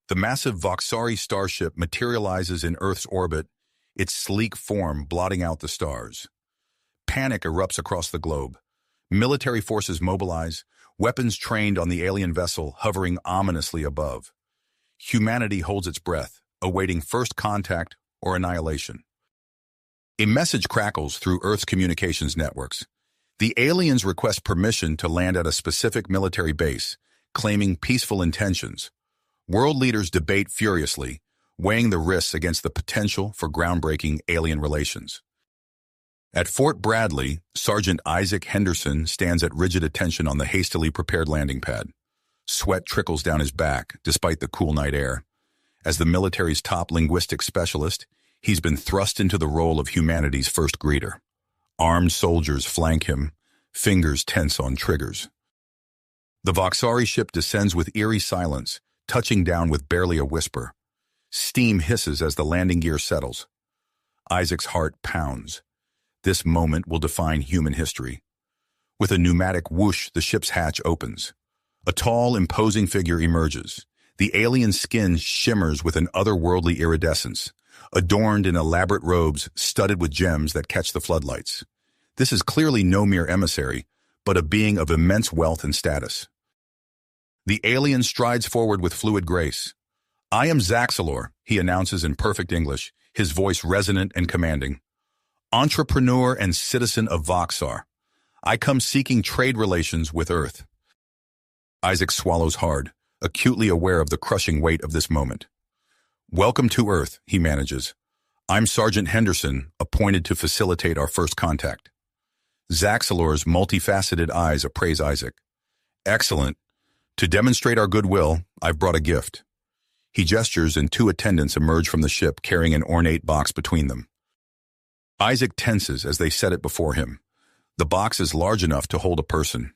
The massive Vakari starship materializes in Earth's orbit, its sleek form blotting out the stars. Panic erupts across the globe. Military forces mobilize, weapons trained on the alien vessel hovering ominously above. Humanity holds its breath, awaiting first contact or annihilation. A message crackles through Earth's communications networks. The aliens request permission to land at a specific military base, claiming peaceful intentions. World leaders debate furiously, weighing the risks against the potential for groundbreaking alien relations. At Fort Bradley, Sergeant Isaac Henderson stands at rigid attention on the hastily prepared landing pad. Sweat trickles down his back, despite the cool night air. As the military's top linguistic specialist, he's been thrust into the role of humanity's first greeter. Armed soldiers flank him, fingers tense on triggers. The Vakari ship descends with eerie silence, touching down with barely a whisper. Steam hisses as the landing gear settles. Isaac's heart pounds. This moment will define human history. With a pneumatic whoosh, the ship's hatch opens. A tall, imposing figure emerges. The alien skin shimmers with an otherworldly iridescence, adorned in elaborate robes studded with gems that catch the floodlights. This is clearly no mere emissary, but a being of immense wealth and status. The alien strides forward with fluid grace. "I am Zelor," he announces in perfect English, his voice resonant and commanding. "Entrepreneur and citizen of Voxar. I come seeking trade relations with Earth." Isaac swallows hard, acutely aware of the crushing weight of this moment. "Welcome to Earth," he manages. "I'm Sergeant Henderson, appointed to facilitate our first contact." Zelor's multifaceted eyes appraise Isaac. "Excellent. To demonstrate our goodwill, I've brought a gift." He gestures and two attendants emerge from the ship carrying an ornate box between them. Isaac tenses as they set it before him. The box is large enough to hold a person.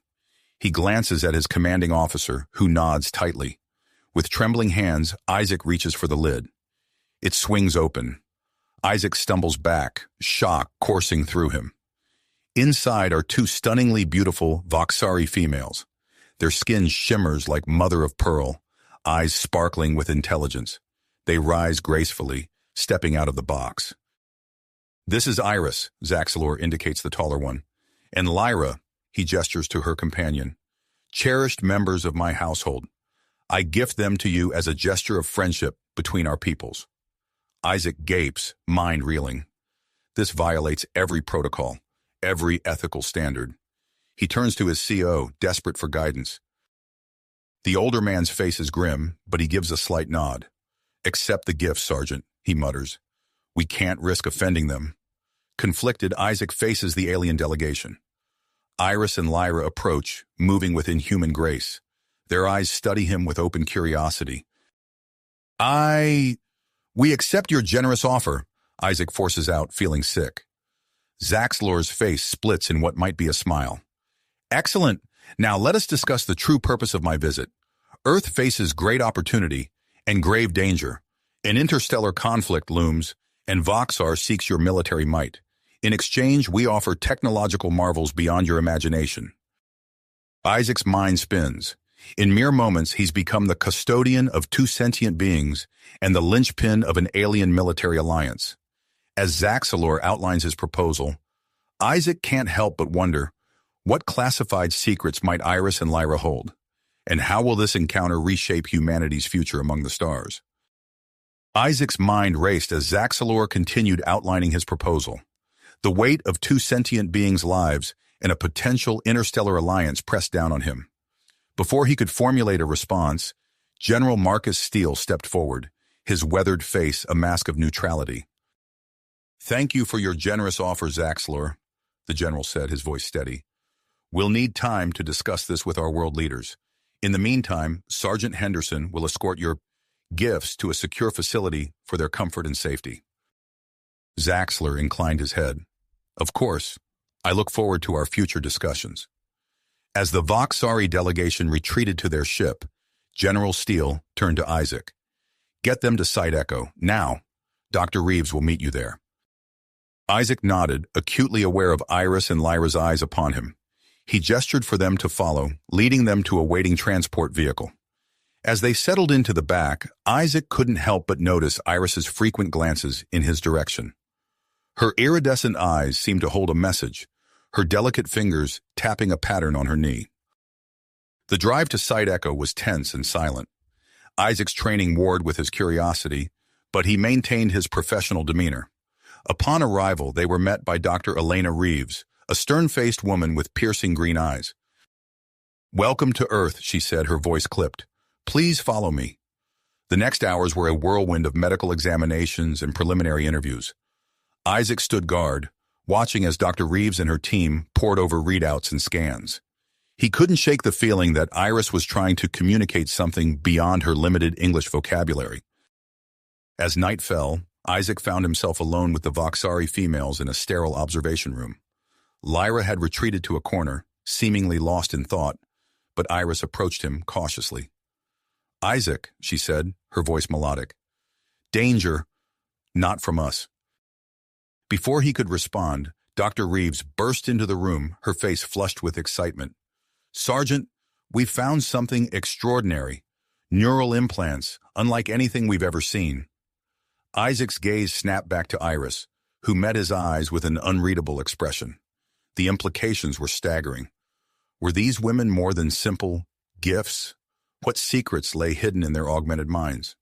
He glances at his commanding officer, who nods tightly. With trembling hands, Isaac reaches for the lid. It swings open. Isaac stumbles back, shock coursing through him. Inside are two stunningly beautiful Vakari females. Their skin shimmers like mother of pearl, eyes sparkling with intelligence. They rise gracefully, stepping out of the box. "This is Iris," Zelor indicates the taller one. "And Lyra," he gestures to her companion. "Cherished members of my household. I gift them to you as a gesture of friendship between our peoples." Isaac gapes, mind reeling. This violates every protocol, every ethical standard. He turns to his CO, desperate for guidance. The older man's face is grim, but he gives a slight nod. "Accept the gift, Sergeant," he mutters. "We can't risk offending them." Conflicted, Isaac faces the alien delegation. Iris and Lyra approach, moving with inhuman grace. Their eyes study him with open curiosity. "We accept your generous offer," Isaac forces out, feeling sick. Zelor's face splits in what might be a smile. "Excellent. Now let us discuss the true purpose of my visit. Earth faces great opportunity and grave danger. An interstellar conflict looms, and Voxar seeks your military might. In exchange, we offer technological marvels beyond your imagination." Isaac's mind spins. In mere moments, he's become the custodian of two sentient beings and the linchpin of an alien military alliance. As Zelor outlines his proposal, Isaac can't help but wonder, what classified secrets might Iris and Lyra hold? And how will this encounter reshape humanity's future among the stars? Isaac's mind raced as Zelor continued outlining his proposal. The weight of two sentient beings' lives and a potential interstellar alliance pressed down on him. Before he could formulate a response, General Marcus Steele stepped forward, his weathered face a mask of neutrality. "Thank you for your generous offer, Zelor," the general said, his voice steady. "We'll need time to discuss this with our world leaders. In the meantime, Sergeant Henderson will escort your gifts to a secure facility for their comfort and safety." Zelor inclined his head. "Of course, I look forward to our future discussions." As the Vakari delegation retreated to their ship, General Steele turned to Isaac. "Get them to Site Echo, now. Dr. Reeves will meet you there." Isaac nodded, acutely aware of Iris and Lyra's eyes upon him. He gestured for them to follow, leading them to a waiting transport vehicle. As they settled into the back, Isaac couldn't help but notice Iris's frequent glances in his direction. Her iridescent eyes seemed to hold a message, her delicate fingers tapping a pattern on her knee. The drive to Site Echo was tense and silent. Isaac's training warred with his curiosity, but he maintained his professional demeanor. Upon arrival, they were met by Dr. Elena Reeves, a stern-faced woman with piercing green eyes. "Welcome to Earth," she said, her voice clipped. "Please follow me." The next hours were a whirlwind of medical examinations and preliminary interviews. Isaac stood guard, watching as Dr. Reeves and her team pored over readouts and scans. He couldn't shake the feeling that Iris was trying to communicate something beyond her limited English vocabulary. As night fell, Isaac found himself alone with the Vakari females in a sterile observation room. Lyra had retreated to a corner, seemingly lost in thought, but Iris approached him cautiously. "Isaac," she said, her voice melodic. "Danger, not from us." Before he could respond, Dr. Reeves burst into the room, her face flushed with excitement. "Sergeant, we've found something extraordinary. Neural implants, unlike anything we've ever seen." Isaac's gaze snapped back to Iris, who met his eyes with an unreadable expression. The implications were staggering. Were these women more than simple gifts? What secrets lay hidden in their augmented minds?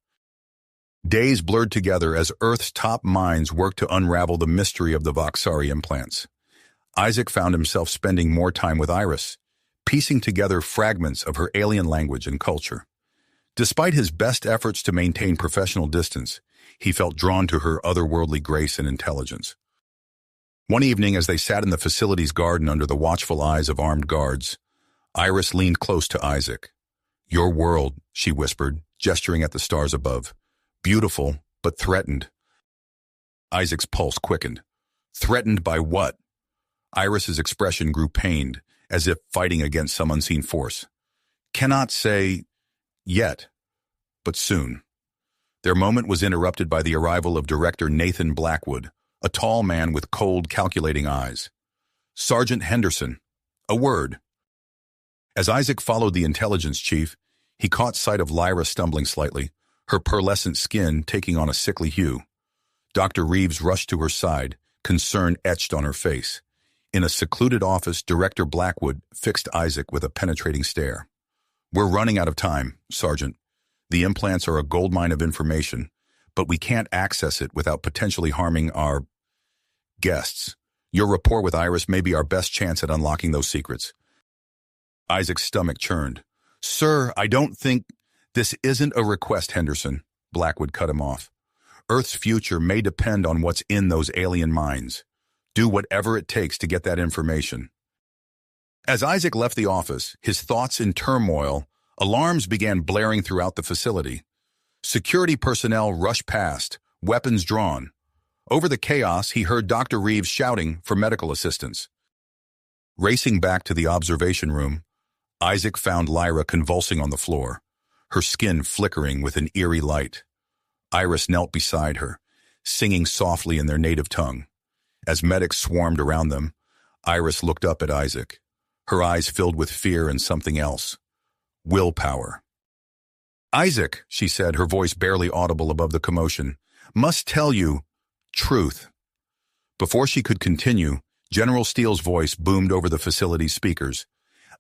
Days blurred together as Earth's top minds worked to unravel the mystery of the Vakari implants. Isaac found himself spending more time with Iris, piecing together fragments of her alien language and culture. Despite his best efforts to maintain professional distance, he felt drawn to her otherworldly grace and intelligence. One evening, as they sat in the facility's garden under the watchful eyes of armed guards, Iris leaned close to Isaac. "Your world," she whispered, gesturing at the stars above. "Beautiful, but threatened." Isaac's pulse quickened. Threatened by what? Iris's expression grew pained, as if fighting against some unseen force. "Cannot say yet, but soon." Their moment was interrupted by the arrival of Director Nathan Blackwood, a tall man with cold, calculating eyes. "Sergeant Henderson, a word." As Isaac followed the intelligence chief, he caught sight of Lyra stumbling slightly, her pearlescent skin taking on a sickly hue. Dr. Reeves rushed to her side, concern etched on her face. In a secluded office, Director Blackwood fixed Isaac with a penetrating stare. "We're running out of time, Sergeant. The implants are a goldmine of information, but we can't access it without potentially harming our guests. Your rapport with Iris may be our best chance at unlocking those secrets." Isaac's stomach churned. "Sir, I don't think—" "This isn't a request, Henderson," Blackwood cut him off. "Earth's future may depend on what's in those alien minds. Do whatever it takes to get that information." As Isaac left the office, his thoughts in turmoil, alarms began blaring throughout the facility. Security personnel rushed past, weapons drawn. Over the chaos, he heard Dr. Reeves shouting for medical assistance. Racing back to the observation room, Isaac found Lyra convulsing on the floor, her skin flickering with an eerie light. Iris knelt beside her, singing softly in their native tongue. As medics swarmed around them, Iris looked up at Isaac, her eyes filled with fear and something else. Willpower. "Isaac," she said, her voice barely audible above the commotion, "must tell you truth." Before she could continue, General Steele's voice boomed over the facility's speakers.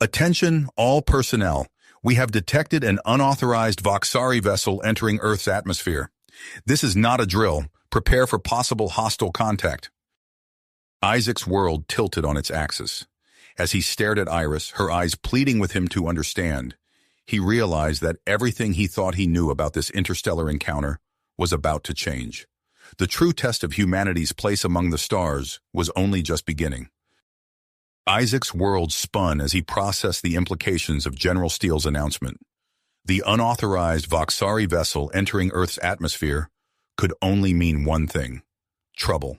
"Attention, all personnel. We have detected an unauthorized Vakari vessel entering Earth's atmosphere. This is not a drill. Prepare for possible hostile contact." Isaac's world tilted on its axis. As he stared at Iris, her eyes pleading with him to understand, he realized that everything he thought he knew about this interstellar encounter was about to change. The true test of humanity's place among the stars was only just beginning. Isaac's world spun as he processed the implications of General Steele's announcement. The unauthorized Vakari vessel entering Earth's atmosphere could only mean one thing: trouble.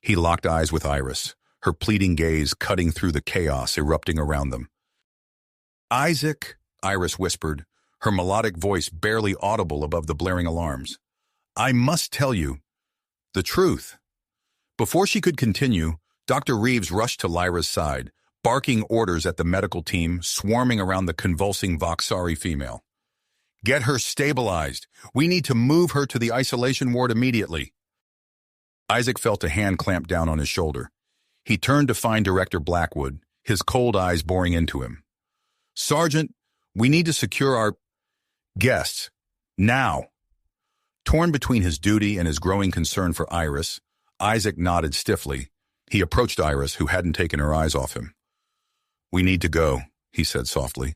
He locked eyes with Iris, her pleading gaze cutting through the chaos erupting around them. "Isaac," Iris whispered, her melodic voice barely audible above the blaring alarms. "I must tell you the truth." Before she could continue, Dr. Reeves rushed to Lyra's side, barking orders at the medical team swarming around the convulsing Vakari female. Get her stabilized. We need to move her to the isolation ward immediately. Isaac felt a hand clamp down on his shoulder. He turned to find Director Blackwood, his cold eyes boring into him. Sergeant, we need to secure our guests. Now. Torn between his duty and his growing concern for Iris, Isaac nodded stiffly. He approached Iris, who hadn't taken her eyes off him. We need to go, he said softly,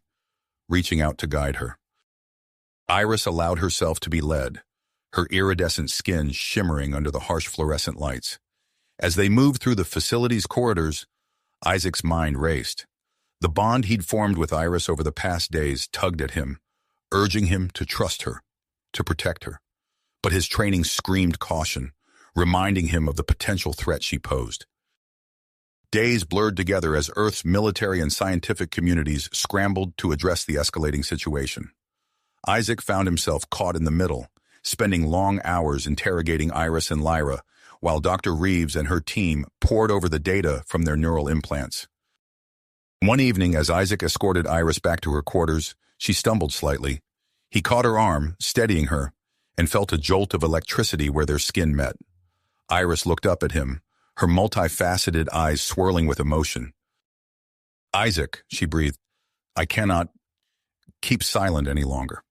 reaching out to guide her. Iris allowed herself to be led, her iridescent skin shimmering under the harsh fluorescent lights. As they moved through the facility's corridors, Isaac's mind raced. The bond he'd formed with Iris over the past days tugged at him, urging him to trust her, to protect her. But his training screamed caution, reminding him of the potential threat she posed. Days blurred together as Earth's military and scientific communities scrambled to address the escalating situation. Isaac found himself caught in the middle, spending long hours interrogating Iris and Lyra, while Dr. Reeves and her team pored over the data from their neural implants. One evening, as Isaac escorted Iris back to her quarters, she stumbled slightly. He caught her arm, steadying her, and felt a jolt of electricity where their skin met. Iris looked up at him, her multifaceted eyes swirling with emotion. Isaac, she breathed, I cannot keep silent any longer.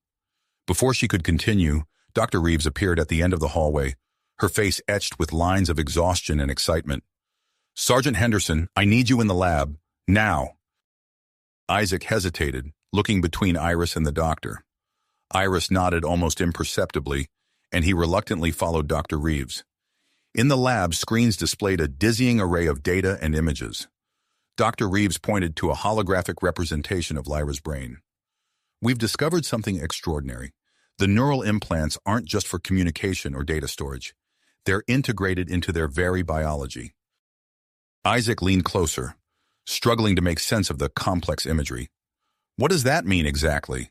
Before she could continue, Dr. Reeves appeared at the end of the hallway, her face etched with lines of exhaustion and excitement. Sergeant Henderson, I need you in the lab, now. Isaac hesitated, looking between Iris and the doctor. Iris nodded almost imperceptibly, and he reluctantly followed Dr. Reeves. In the lab, screens displayed a dizzying array of data and images. Dr. Reeves pointed to a holographic representation of Lyra's brain. We've discovered something extraordinary. The neural implants aren't just for communication or data storage. They're integrated into their very biology. Isaac leaned closer, struggling to make sense of the complex imagery. What does that mean exactly?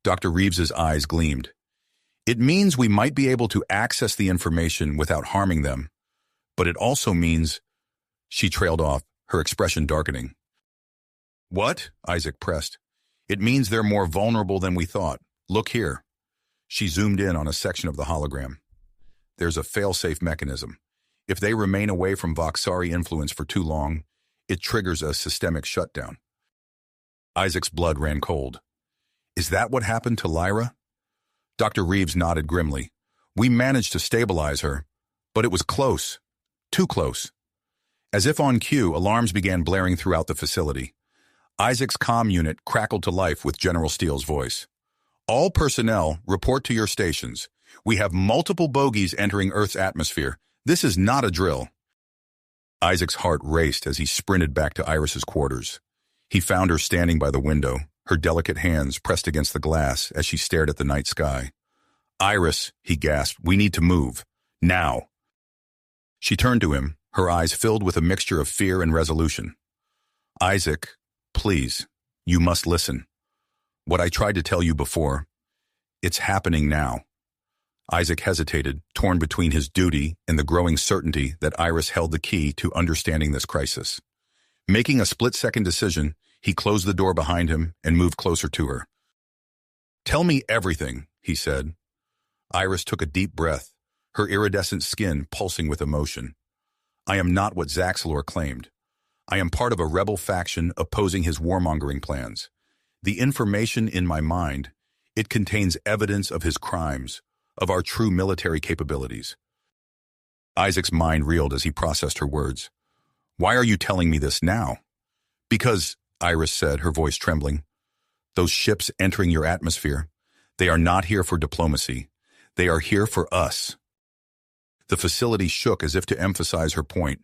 Dr. Reeves's eyes gleamed. It means we might be able to access the information without harming them, but it also means... She trailed off, her expression darkening. What? Isaac pressed. It means they're more vulnerable than we thought. Look here. She zoomed in on a section of the hologram. There's a fail-safe mechanism. If they remain away from Vakari influence for too long, it triggers a systemic shutdown. Isaac's blood ran cold. Is that what happened to Lyra? Dr. Reeves nodded grimly. We managed to stabilize her, but it was close. Too close. As if on cue, alarms began blaring throughout the facility. Isaac's comm unit crackled to life with General Steele's voice. All personnel, report to your stations. We have multiple bogies entering Earth's atmosphere. This is not a drill. Isaac's heart raced as he sprinted back to Iris's quarters. He found her standing by the window, her delicate hands pressed against the glass as she stared at the night sky. Iris, he gasped, we need to move. Now. She turned to him, her eyes filled with a mixture of fear and resolution. Isaac, please, you must listen. What I tried to tell you before, it's happening now. Isaac hesitated, torn between his duty and the growing certainty that Iris held the key to understanding this crisis. Making a split-second decision, he closed the door behind him and moved closer to her. Tell me everything, he said. Iris took a deep breath, her iridescent skin pulsing with emotion. I am not what Zelor claimed. I am part of a rebel faction opposing his warmongering plans. The information in my mind, it contains evidence of his crimes, of our true military capabilities. Isaac's mind reeled as he processed her words. Why are you telling me this now? Because, Iris said, her voice trembling, those ships entering your atmosphere, they are not here for diplomacy. They are here for us. The facility shook as if to emphasize her point,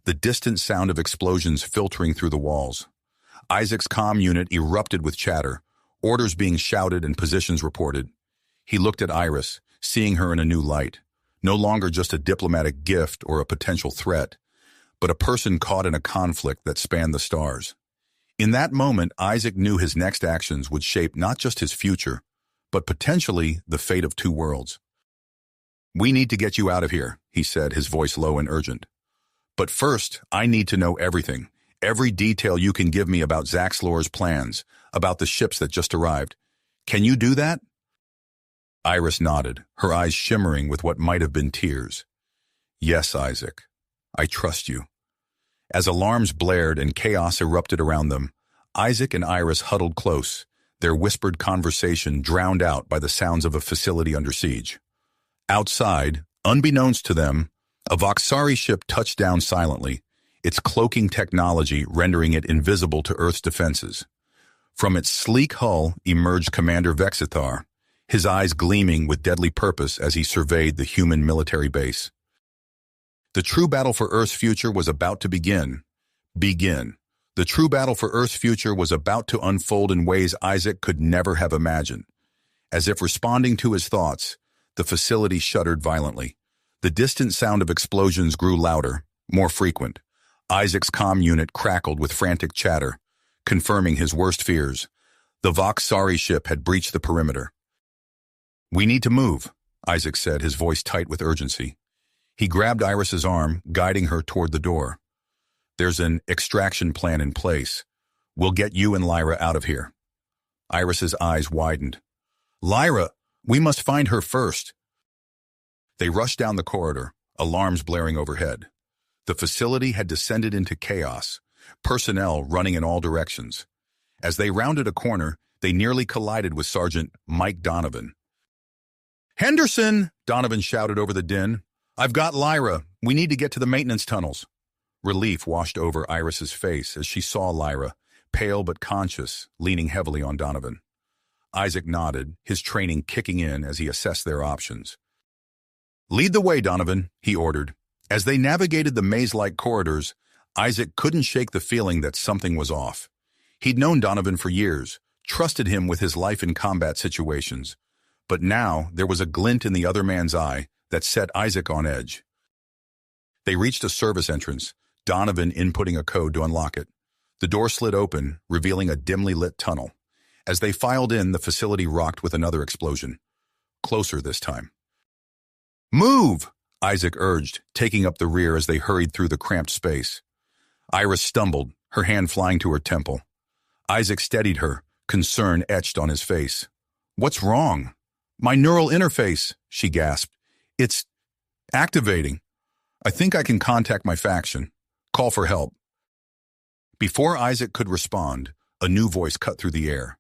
the distant sound of explosions filtering through the walls. Isaac's comm unit erupted with chatter, orders being shouted and positions reported. He looked at Iris, seeing her in a new light, no longer just a diplomatic gift or a potential threat, but a person caught in a conflict that spanned the stars. In that moment, Isaac knew his next actions would shape not just his future, but potentially the fate of two worlds. We need to get you out of here, he said, his voice low and urgent. But first, I need to know everything, every detail you can give me about Zelor's plans, about the ships that just arrived. Can you do that? Iris nodded, her eyes shimmering with what might have been tears. Yes, Isaac. I trust you. As alarms blared and chaos erupted around them, Isaac and Iris huddled close, their whispered conversation drowned out by the sounds of a facility under siege. Outside, unbeknownst to them, a Vakari ship touched down silently, its cloaking technology rendering it invisible to Earth's defenses. From its sleek hull emerged Commander Vexithar, his eyes gleaming with deadly purpose as he surveyed the human military base. The true battle for Earth's future was about to begin. The true battle for Earth's future was about to unfold in ways Isaac could never have imagined. As if responding to his thoughts, the facility shuddered violently. The distant sound of explosions grew louder, more frequent. Isaac's comm unit crackled with frantic chatter, confirming his worst fears. The Vakari ship had breached the perimeter. "We need to move," Isaac said, his voice tight with urgency. He grabbed Iris's arm, guiding her toward the door. "There's an extraction plan in place. We'll get you and Lyra out of here." Iris's eyes widened. "Lyra, we must find her first." They rushed down the corridor, alarms blaring overhead. The facility had descended into chaos, personnel running in all directions. As they rounded a corner, they nearly collided with Sergeant Mike Donovan. "Henderson!" Donovan shouted over the din. "I've got Lyra. We need to get to the maintenance tunnels." Relief washed over Iris's face as she saw Lyra, pale but conscious, leaning heavily on Donovan. Isaac nodded, his training kicking in as he assessed their options. "Lead the way, Donovan," he ordered. As they navigated the maze-like corridors, Isaac couldn't shake the feeling that something was off. He'd known Donovan for years, trusted him with his life in combat situations. But now there was a glint in the other man's eye that set Isaac on edge. They reached a service entrance, Donovan inputting a code to unlock it. The door slid open, revealing a dimly lit tunnel. As they filed in, the facility rocked with another explosion. Closer this time. "Move!" Isaac urged, taking up the rear as they hurried through the cramped space. Iris stumbled, her hand flying to her temple. Isaac steadied her, concern etched on his face. "What's wrong?" "My neural interface," she gasped. "It's activating. I think I can contact my faction. Call for help." Before Isaac could respond, a new voice cut through the air.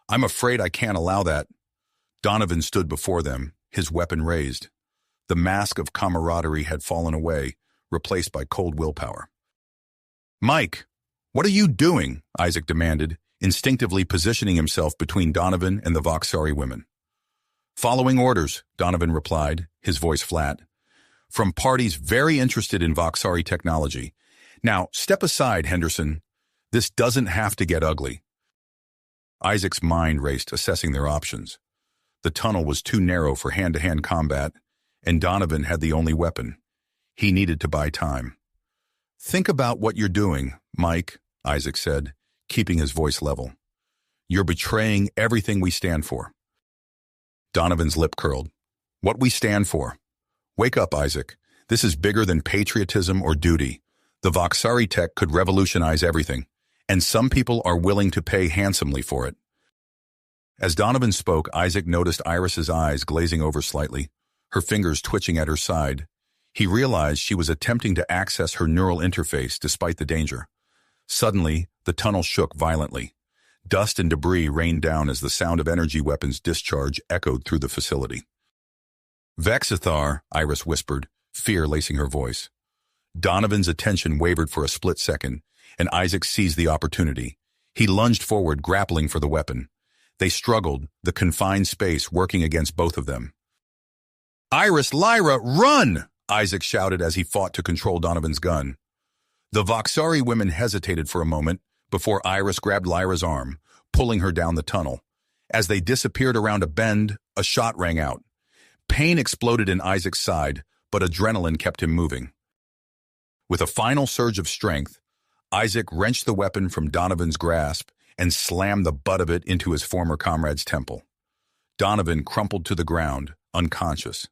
"I'm afraid I can't allow that." Donovan stood before them, his weapon raised. The mask of camaraderie had fallen away, replaced by cold willpower. "Mike, what are you doing?" Isaac demanded, instinctively positioning himself between Donovan and the Vakari women. "Following orders," Donovan replied, his voice flat. "From parties very interested in Vakari technology. Now, step aside, Henderson. This doesn't have to get ugly." Isaac's mind raced, assessing their options. The tunnel was too narrow for hand-to-hand combat, and Donovan had the only weapon. He needed to buy time. "Think about what you're doing, Mike," Isaac said, keeping his voice level. "You're betraying everything we stand for." Donovan's lip curled. "What we stand for? Wake up, Isaac. This is bigger than patriotism or duty. The Vakari tech could revolutionize everything, and some people are willing to pay handsomely for it." As Donovan spoke, Isaac noticed Iris's eyes glazing over slightly, her fingers twitching at her side. He realized she was attempting to access her neural interface despite the danger. Suddenly, the tunnel shook violently. Dust and debris rained down as the sound of energy weapons discharge echoed through the facility. "Vexithar," Iris whispered, fear lacing her voice. Donovan's attention wavered for a split second, and Isaac seized the opportunity. He lunged forward, grappling for the weapon. They struggled, the confined space working against both of them. "Iris, Lyra, run!" Isaac shouted as he fought to control Donovan's gun. The Vakari women hesitated for a moment before Iris grabbed Lyra's arm, pulling her down the tunnel. As they disappeared around a bend, a shot rang out. Pain exploded in Isaac's side, but adrenaline kept him moving. With a final surge of strength, Isaac wrenched the weapon from Donovan's grasp and slammed the butt of it into his former comrade's temple. Donovan crumpled to the ground, unconscious.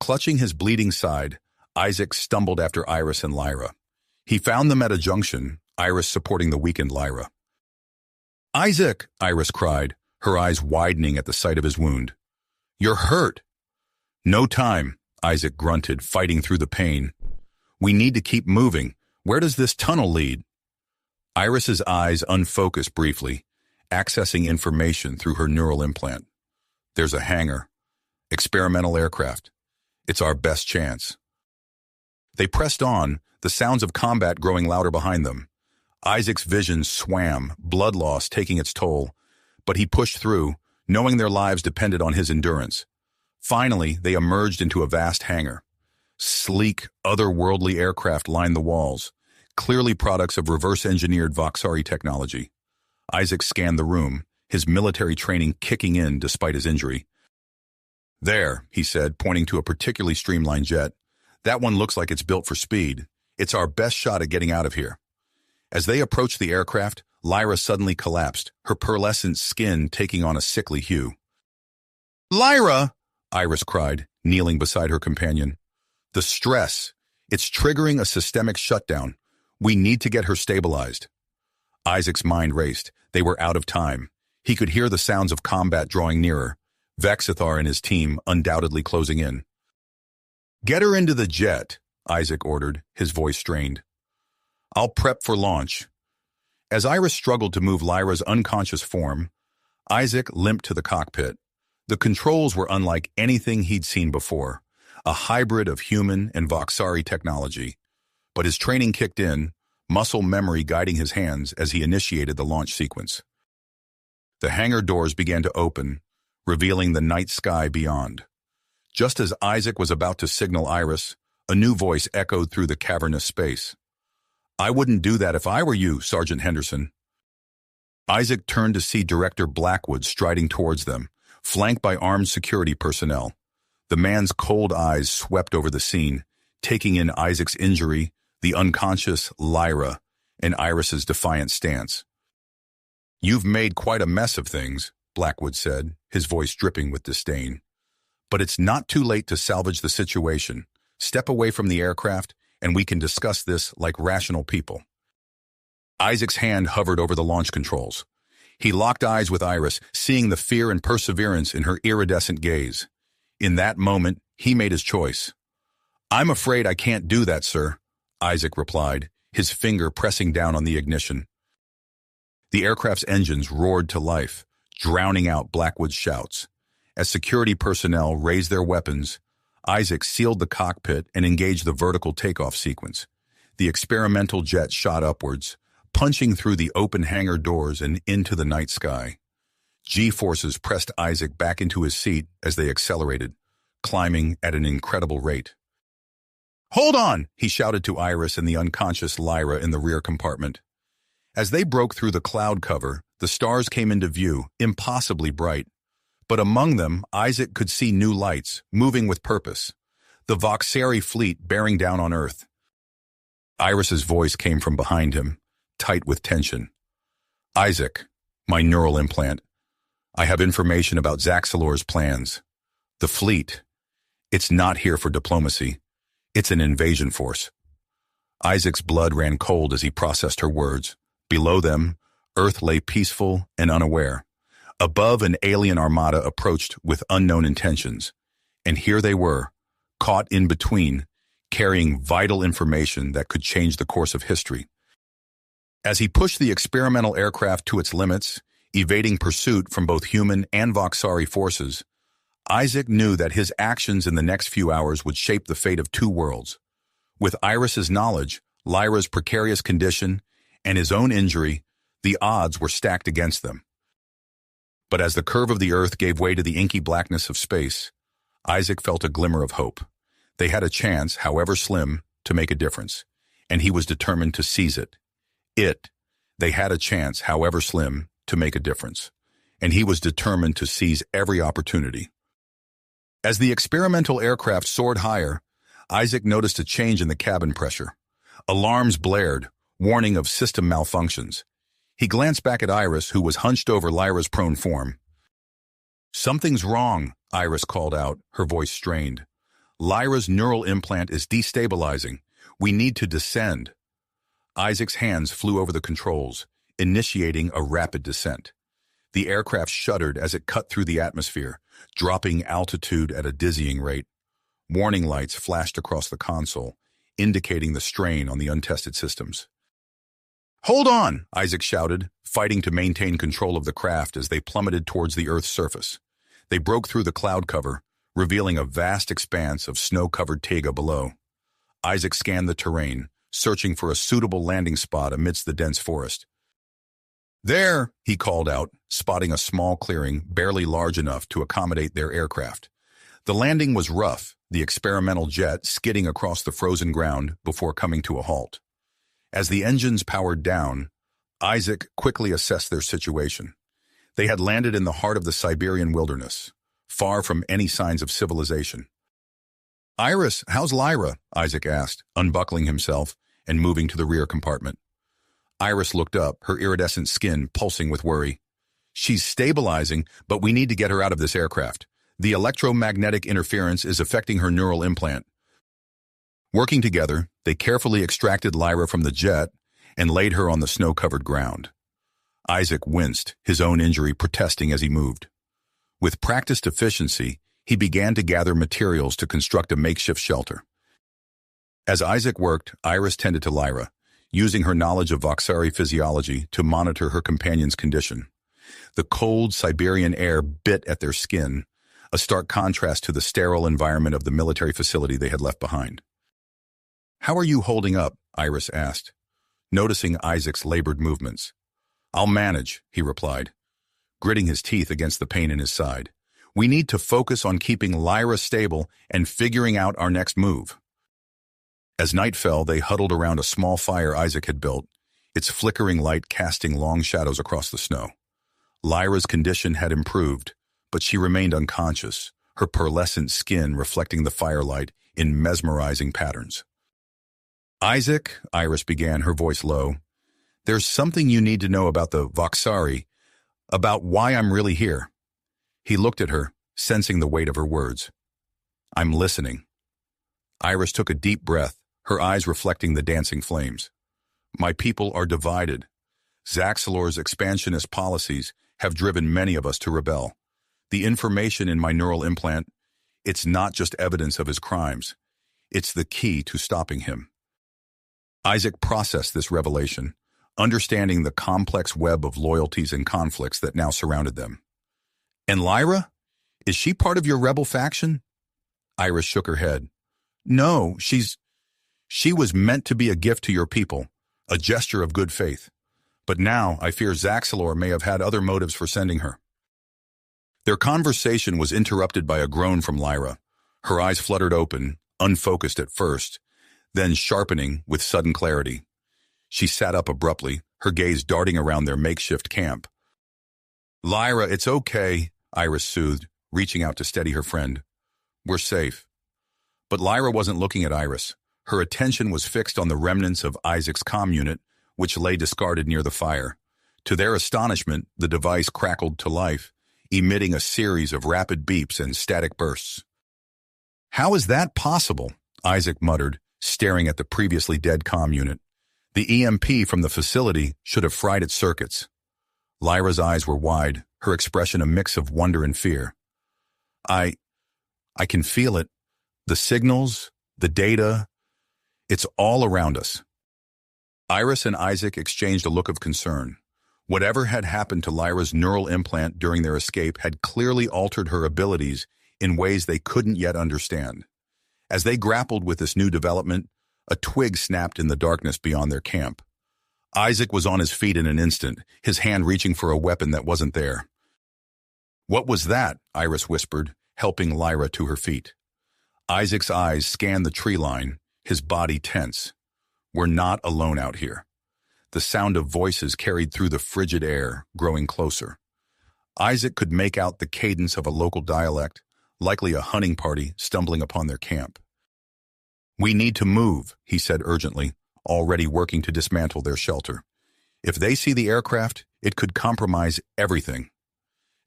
Clutching his bleeding side, Isaac stumbled after Iris and Lyra. He found them at a junction, Iris supporting the weakened Lyra. "Isaac!" Iris cried, her eyes widening at the sight of his wound. You're hurt. No time, Isaac grunted, fighting through the pain. We need to keep moving. Where does this tunnel lead? Iris's eyes unfocused briefly, accessing information through her neural implant. There's a hangar. Experimental aircraft. It's our best chance. They pressed on, the sounds of combat growing louder behind them. Isaac's vision swam, blood loss taking its toll, but he pushed through, knowing their lives depended on his endurance. Finally, they emerged into a vast hangar. Sleek, otherworldly aircraft lined the walls, clearly products of reverse-engineered Vakari technology. Isaac scanned the room, his military training kicking in despite his injury. There, he said, pointing to a particularly streamlined jet. That one looks like it's built for speed. It's our best shot at getting out of here. As they approached the aircraft, Lyra suddenly collapsed, her pearlescent skin taking on a sickly hue. Lyra! Iris cried, kneeling beside her companion. The stress. It's triggering a systemic shutdown. We need to get her stabilized. Isaac's mind raced. They were out of time. He could hear the sounds of combat drawing nearer. Vexithar and his team undoubtedly closing in. Get her into the jet, Isaac ordered, his voice strained. I'll prep for launch. As Iris struggled to move Lyra's unconscious form, Isaac limped to the cockpit. The controls were unlike anything he'd seen before, a hybrid of human and Vakari technology. But his training kicked in, muscle memory guiding his hands as he initiated the launch sequence. The hangar doors began to open, revealing the night sky beyond. Just as Isaac was about to signal Iris, a new voice echoed through the cavernous space. I wouldn't do that if I were you, Sergeant Henderson. Isaac turned to see Director Blackwood striding towards them, flanked by armed security personnel. The man's cold eyes swept over the scene, taking in Isaac's injury, the unconscious Lyra, and Iris's defiant stance. You've made quite a mess of things, Blackwood said, his voice dripping with disdain. But it's not too late to salvage the situation. Step away from the aircraft, and we can discuss this like rational people. Isaac's hand hovered over the launch controls. He locked eyes with Iris, seeing the fear and perseverance in her iridescent gaze. In that moment, he made his choice. I'm afraid I can't do that, sir, Isaac replied, his finger pressing down on the ignition. The aircraft's engines roared to life, drowning out Blackwood's shouts. As security personnel raised their weapons, Isaac sealed the cockpit and engaged the vertical takeoff sequence. The experimental jet shot upwards, punching through the open hangar doors and into the night sky. G-forces pressed Isaac back into his seat as they accelerated, climbing at an incredible rate. Hold on, he shouted to Iris and the unconscious Lyra in the rear compartment. As they broke through the cloud cover, the stars came into view, impossibly bright. But among them, Isaac could see new lights, moving with purpose. The Vakari fleet bearing down on Earth. Iris's voice came from behind him, tight with tension. Isaac, my neural implant. I have information about Zelor's plans. The fleet. It's not here for diplomacy. It's an invasion force. Isaac's blood ran cold as he processed her words. Below them, Earth lay peaceful and unaware. Above, an alien armada approached with unknown intentions. And here they were, caught in between, carrying vital information that could change the course of history. As he pushed the experimental aircraft to its limits, evading pursuit from both human and Vakari forces, Isaac knew that his actions in the next few hours would shape the fate of two worlds. With Iris's knowledge, Lyra's precarious condition, and his own injury, the odds were stacked against them. But as the curve of the Earth gave way to the inky blackness of space, Isaac felt a glimmer of hope. They had a chance, however slim, to make a difference, and he was determined to seize it. They had a chance, however slim, to make a difference, and he was determined to seize every opportunity. As the experimental aircraft soared higher, Isaac noticed a change in the cabin pressure. Alarms blared, warning of system malfunctions. He glanced back at Iris, who was hunched over Lyra's prone form. Something's wrong, Iris called out, her voice strained. Lyra's neural implant is destabilizing. We need to descend. Isaac's hands flew over the controls, initiating a rapid descent. The aircraft shuddered as it cut through the atmosphere, dropping altitude at a dizzying rate. Warning lights flashed across the console, indicating the strain on the untested systems. "Hold on!" Isaac shouted, fighting to maintain control of the craft as they plummeted towards the Earth's surface. They broke through the cloud cover, revealing a vast expanse of snow-covered taiga below. Isaac scanned the terrain, searching for a suitable landing spot amidst the dense forest. "There!" he called out, spotting a small clearing barely large enough to accommodate their aircraft. The landing was rough, the experimental jet skidding across the frozen ground before coming to a halt. As the engines powered down, Isaac quickly assessed their situation. They had landed in the heart of the Siberian wilderness, far from any signs of civilization. "Iris, how's Lyra?" Isaac asked, unbuckling himself and moving to the rear compartment. Iris looked up, her iridescent skin pulsing with worry. "She's stabilizing, but we need to get her out of this aircraft. The electromagnetic interference is affecting her neural implant." Working together, they carefully extracted Lyra from the jet and laid her on the snow-covered ground. Isaac winced, his own injury protesting as he moved. With practiced efficiency, he began to gather materials to construct a makeshift shelter. As Isaac worked, Iris tended to Lyra, using her knowledge of Vakari physiology to monitor her companion's condition. The cold Siberian air bit at their skin, a stark contrast to the sterile environment of the military facility they had left behind. "How are you holding up?" Iris asked, noticing Isaac's labored movements. "I'll manage," he replied, gritting his teeth against the pain in his side. "We need to focus on keeping Lyra stable and figuring out our next move." As night fell, they huddled around a small fire Isaac had built, its flickering light casting long shadows across the snow. Lyra's condition had improved, but she remained unconscious, her pearlescent skin reflecting the firelight in mesmerizing patterns. "Isaac," Iris began, her voice low, "there's something you need to know about the Vakari, about why I'm really here." He looked at her, sensing the weight of her words. "I'm listening." Iris took a deep breath, her eyes reflecting the dancing flames. "My people are divided. Zelor's expansionist policies have driven many of us to rebel. The information in my neural implant, it's not just evidence of his crimes. It's the key to stopping him." Isaac processed this revelation, understanding the complex web of loyalties and conflicts that now surrounded them. "And Lyra? Is she part of your rebel faction?" Iris shook her head. "No, she was meant to be a gift to your people, a gesture of good faith. But now I fear Zelor may have had other motives for sending her." Their conversation was interrupted by a groan from Lyra. Her eyes fluttered open, unfocused at first, then sharpening with sudden clarity. She sat up abruptly, her gaze darting around their makeshift camp. "Lyra, it's okay," Iris soothed, reaching out to steady her friend. "We're safe." But Lyra wasn't looking at Iris. Her attention was fixed on the remnants of Isaac's comm unit, which lay discarded near the fire. To their astonishment, the device crackled to life, emitting a series of rapid beeps and static bursts. "How is that possible?" Isaac muttered, staring at the previously dead comm unit. "The EMP from the facility should have fried its circuits." Lyra's eyes were wide, her expression a mix of wonder and fear. I can feel it. The signals, the data, it's all around us." Iris and Isaac exchanged a look of concern. Whatever had happened to Lyra's neural implant during their escape had clearly altered her abilities in ways they couldn't yet understand. As they grappled with this new development, a twig snapped in the darkness beyond their camp. Isaac was on his feet in an instant, his hand reaching for a weapon that wasn't there. "What was that?" Iris whispered, helping Lyra to her feet. Isaac's eyes scanned the tree line, his body tense. "We're not alone out here." The sound of voices carried through the frigid air, growing closer. Isaac could make out the cadence of a local dialect, likely a hunting party stumbling upon their camp. "We need to move," he said urgently, already working to dismantle their shelter. "If they see the aircraft, it could compromise everything."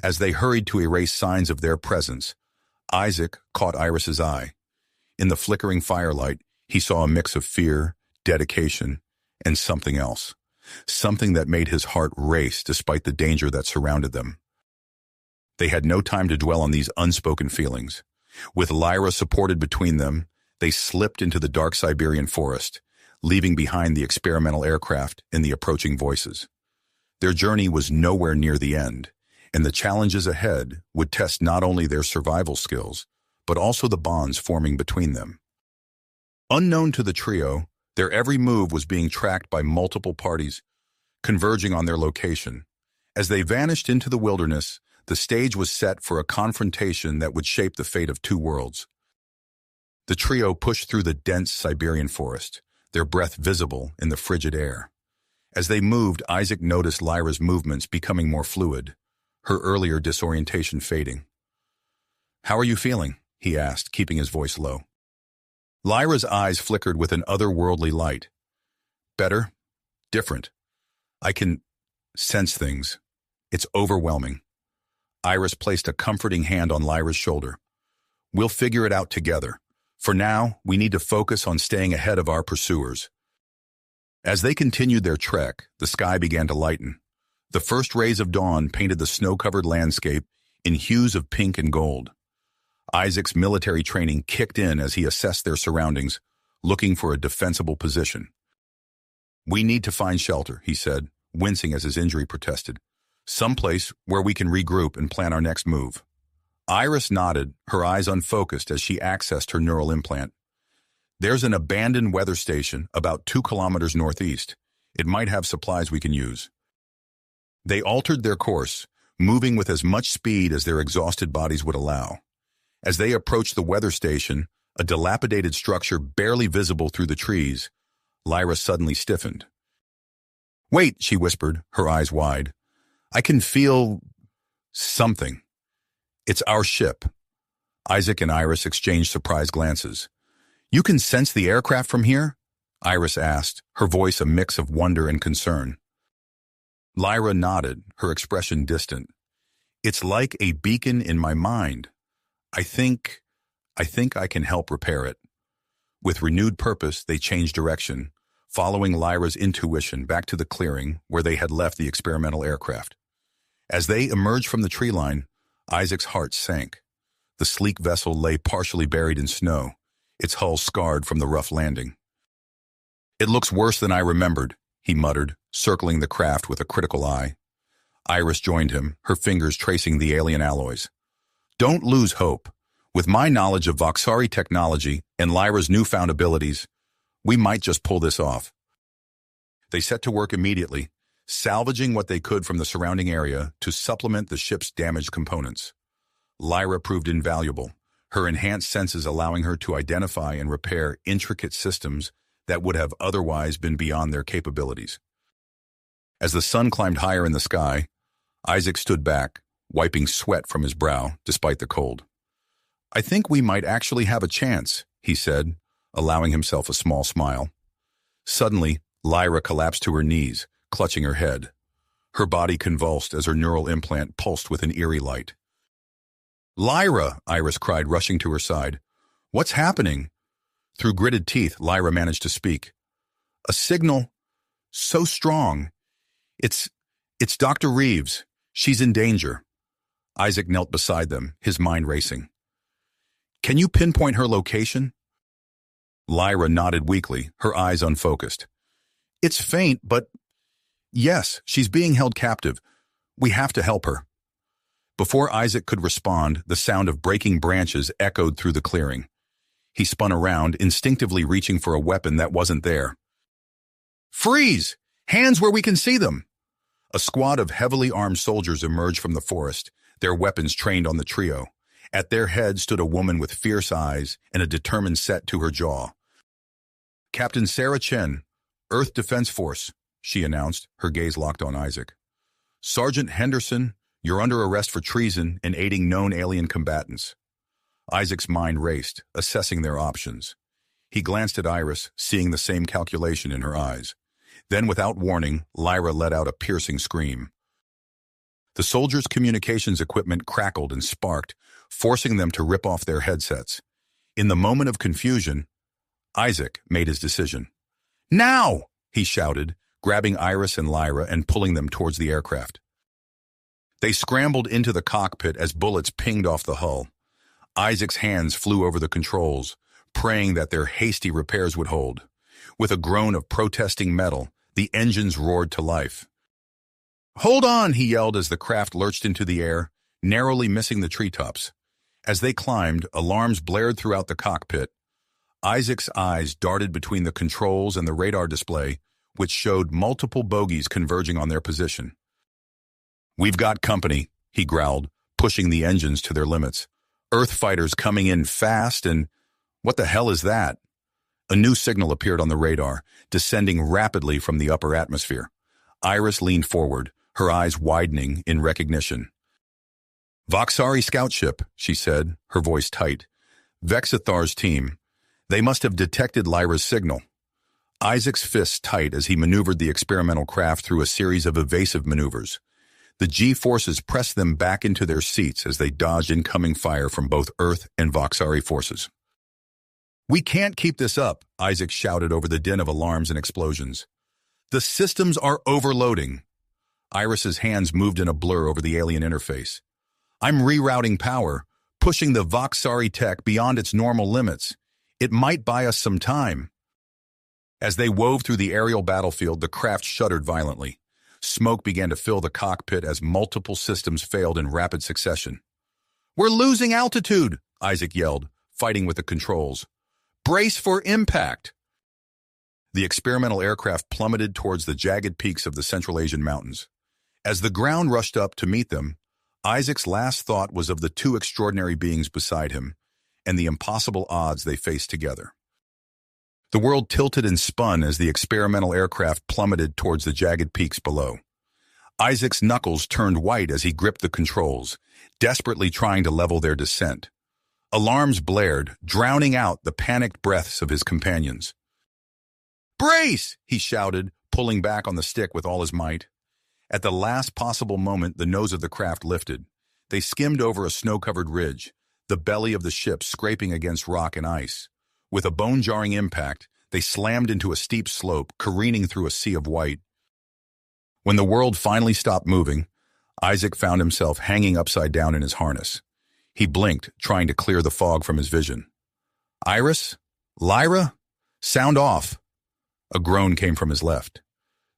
As they hurried to erase signs of their presence, Isaac caught Iris's eye. In the flickering firelight, he saw a mix of fear, dedication, and something else. something that made his heart race despite the danger that surrounded them. They had no time to dwell on these unspoken feelings. With Lyra supported between them, they slipped into the dark Siberian forest, leaving behind the experimental aircraft and the approaching voices. Their journey was nowhere near the end, and the challenges ahead would test not only their survival skills, but also the bonds forming between them. Unknown to the trio, their every move was being tracked by multiple parties, converging on their location. As they vanished into the wilderness, the stage was set for a confrontation that would shape the fate of two worlds. The trio pushed through the dense Siberian forest, their breath visible in the frigid air. As they moved, Isaac noticed Lyra's movements becoming more fluid, her earlier disorientation fading. "How are you feeling?" he asked, keeping his voice low. Lyra's eyes flickered with an otherworldly light. "Better. Different. I can sense things. It's overwhelming." Iris placed a comforting hand on Lyra's shoulder. "We'll figure it out together. For now, we need to focus on staying ahead of our pursuers." As they continued their trek, the sky began to lighten. The first rays of dawn painted the snow-covered landscape in hues of pink and gold. Isaac's military training kicked in as he assessed their surroundings, looking for a defensible position. "We need to find shelter," he said, wincing as his injury protested. "Someplace where we can regroup and plan our next move." Iris nodded, her eyes unfocused as she accessed her neural implant. "There's an abandoned weather station about 2 kilometers northeast. It might have supplies we can use." They altered their course, moving with as much speed as their exhausted bodies would allow. As they approached the weather station, a dilapidated structure barely visible through the trees, Lyra suddenly stiffened. "Wait," she whispered, her eyes wide. "I can feel something. It's our ship." Isaac and Iris exchanged surprised glances. "You can sense the aircraft from here?" Iris asked, her voice a mix of wonder and concern. Lyra nodded, her expression distant. "It's like a beacon in my mind. I think I can help repair it." With renewed purpose, they changed direction, following Lyra's intuition back to the clearing where they had left the experimental aircraft. As they emerged from the tree line, Isaac's heart sank. The sleek vessel lay partially buried in snow, its hull scarred from the rough landing. "It looks worse than I remembered," he muttered, circling the craft with a critical eye. Iris joined him, her fingers tracing the alien alloys. "Don't lose hope. With my knowledge of Vakari technology and Lyra's newfound abilities, we might just pull this off." They set to work immediately, salvaging what they could from the surrounding area to supplement the ship's damaged components. Lyra proved invaluable, her enhanced senses allowing her to identify and repair intricate systems that would have otherwise been beyond their capabilities. As the sun climbed higher in the sky, Isaac stood back, wiping sweat from his brow despite the cold. "I think we might actually have a chance," he said, allowing himself a small smile. Suddenly, Lyra collapsed to her knees, clutching her head. Her body convulsed as her neural implant pulsed with an eerie light. "Lyra!" Iris cried, rushing to her side. "What's happening?" Through gritted teeth, Lyra managed to speak. "A signal so strong. It's Dr. Reeves. She's in danger." Isaac knelt beside them, his mind racing. "Can you pinpoint her location?" Lyra nodded weakly, her eyes unfocused. "It's faint, but yes, she's being held captive. We have to help her." Before Isaac could respond, the sound of breaking branches echoed through the clearing. He spun around, instinctively reaching for a weapon that wasn't there. "Freeze! Hands where we can see them!" A squad of heavily armed soldiers emerged from the forest, their weapons trained on the trio. At their head stood a woman with fierce eyes and a determined set to her jaw. "Captain Sarah Chen, Earth Defense Force," she announced, her gaze locked on Isaac. "Sergeant Henderson, you're under arrest for treason and aiding known alien combatants." Isaac's mind raced, assessing their options. He glanced at Iris, seeing the same calculation in her eyes. Then, without warning, Lyra let out a piercing scream. The soldiers' communications equipment crackled and sparked, forcing them to rip off their headsets. In the moment of confusion, Isaac made his decision. "Now!" he shouted, grabbing Iris and Lyra and pulling them towards the aircraft. They scrambled into the cockpit as bullets pinged off the hull. Isaac's hands flew over the controls, praying that their hasty repairs would hold. With a groan of protesting metal, the engines roared to life. "Hold on," he yelled as the craft lurched into the air, narrowly missing the treetops. As they climbed, alarms blared throughout the cockpit. Isaac's eyes darted between the controls and the radar display, which showed multiple bogies converging on their position. "We've got company," he growled, pushing the engines to their limits. "Earth fighters coming in fast and... what the hell is that?" A new signal appeared on the radar, descending rapidly from the upper atmosphere. Iris leaned forward, her eyes widening in recognition. "Vakari scout ship," she said, her voice tight. "Vexithar's team. They must have detected Lyra's signal." Isaac's fists tight as he maneuvered the experimental craft through a series of evasive maneuvers. The G-forces pressed them back into their seats as they dodged incoming fire from both Earth and Vakari forces. "We can't keep this up," Isaac shouted over the din of alarms and explosions. "The systems are overloading." Iris's hands moved in a blur over the alien interface. "I'm rerouting power, pushing the Vakari tech beyond its normal limits. It might buy us some time." As they wove through the aerial battlefield, the craft shuddered violently. Smoke began to fill the cockpit as multiple systems failed in rapid succession. "We're losing altitude," Isaac yelled, fighting with the controls. "Brace for impact." The experimental aircraft plummeted towards the jagged peaks of the Central Asian mountains. As the ground rushed up to meet them, Isaac's last thought was of the two extraordinary beings beside him and the impossible odds they faced together. The world tilted and spun as the experimental aircraft plummeted towards the jagged peaks below. Isaac's knuckles turned white as he gripped the controls, desperately trying to level their descent. Alarms blared, drowning out the panicked breaths of his companions. "Brace!" he shouted, pulling back on the stick with all his might. At the last possible moment, the nose of the craft lifted. They skimmed over a snow-covered ridge, the belly of the ship scraping against rock and ice. With a bone-jarring impact, they slammed into a steep slope, careening through a sea of white. When the world finally stopped moving, Isaac found himself hanging upside down in his harness. He blinked, trying to clear the fog from his vision. "Iris? Lyra? Sound off." A groan came from his left.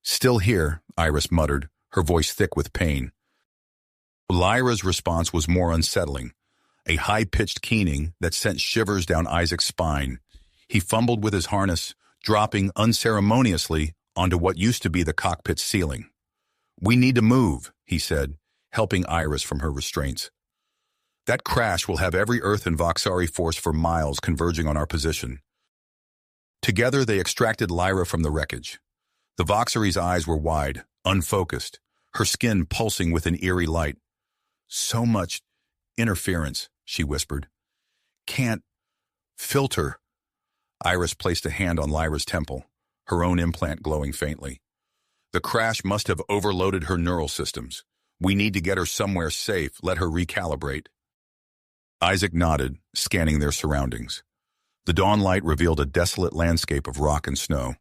"Still here," Iris muttered, her voice thick with pain. Lyra's response was more unsettling, a high-pitched keening that sent shivers down Isaac's spine. He fumbled with his harness, dropping unceremoniously onto what used to be the cockpit ceiling. "We need to move," he said, helping Iris from her restraints. "That crash will have every Earth and Vakari force for miles converging on our position." Together they extracted Lyra from the wreckage. The Vakari's eyes were wide, unfocused, her skin pulsing with an eerie light. "So much interference," she whispered. "Can't filter." Iris placed a hand on Lyra's temple, her own implant glowing faintly. "The crash must have overloaded her neural systems. We need to get her somewhere safe, let her recalibrate." Isaac nodded, scanning their surroundings. The dawn light revealed a desolate landscape of rock and snow.